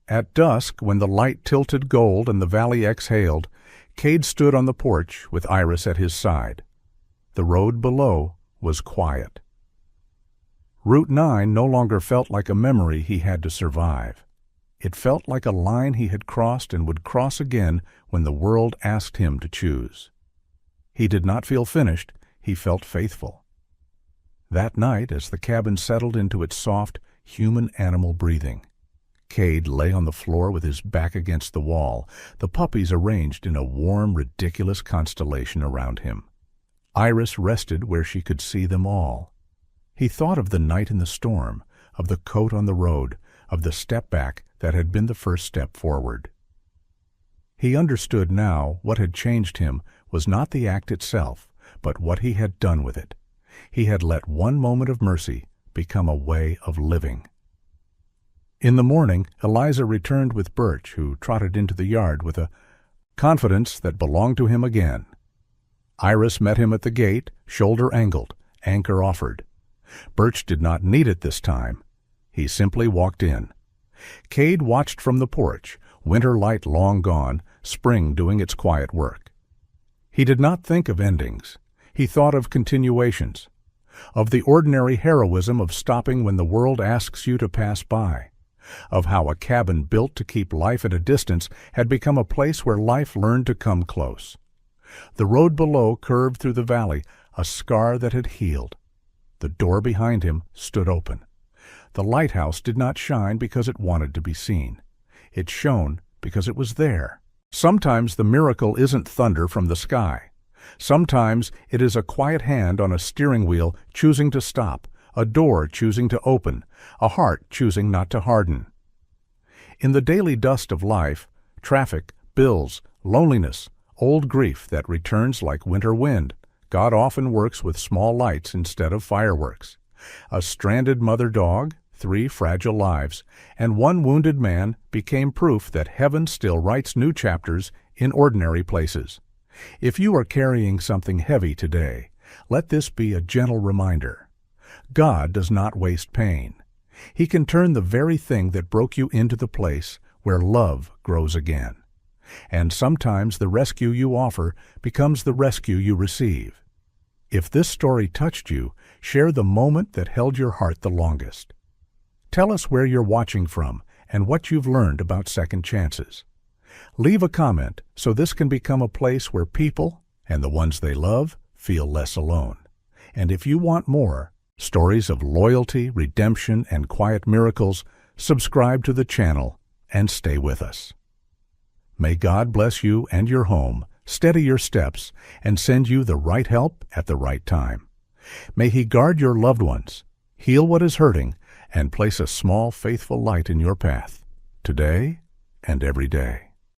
At dusk, when the light tilted gold and the valley exhaled, Cade stood on the porch with Iris at his side. The road below was quiet. Route 9 no longer felt like a memory he had to survive. It felt like a line he had crossed and would cross again when the world asked him to choose. He did not feel finished, he felt faithful. That night, as the cabin settled into its soft, human-animal breathing, Cade lay on the floor with his back against the wall, the puppies arranged in a warm, ridiculous constellation around him. Iris rested where she could see them all. He thought of the night in the storm, of the coat on the road, of the step back that had been the first step forward. He understood now what had changed him was not the act itself, but what he had done with it. He had let one moment of mercy become a way of living. In the morning, Eliza returned with Birch, who trotted into the yard with a confidence that belonged to him again. Iris met him at the gate, shoulder angled, anchor offered. Birch did not need it this time. He simply walked in. Cade watched from the porch, winter light long gone, spring doing its quiet work. He did not think of endings. He thought of continuations, of the ordinary heroism of stopping when the world asks you to pass by, of how a cabin built to keep life at a distance had become a place where life learned to come close. The road below curved through the valley, a scar that had healed. The door behind him stood open. The lighthouse did not shine because it wanted to be seen. It shone because it was there. Sometimes the miracle isn't thunder from the sky. Sometimes it is a quiet hand on a steering wheel choosing to stop, a door choosing to open, a heart choosing not to harden. In the daily dust of life, traffic, bills, loneliness, old grief that returns like winter wind, God often works with small lights instead of fireworks. A stranded mother dog, 3 fragile lives, and 1 wounded man became proof that heaven still writes new chapters in ordinary places. If you are carrying something heavy today, let this be a gentle reminder. God does not waste pain. He can turn the very thing that broke you into the place where love grows again. And sometimes the rescue you offer becomes the rescue you receive. If this story touched you, share the moment that held your heart the longest. Tell us where you're watching from and what you've learned about second chances. Leave a comment so this can become a place where people, and the ones they love, feel less alone. And if you want more, stories of loyalty, redemption, and quiet miracles, subscribe to the channel and stay with us. May God bless you and your home, steady your steps, and send you the right help at the right time. May He guard your loved ones, heal what is hurting, and place a small, faithful light in your path, today and every day.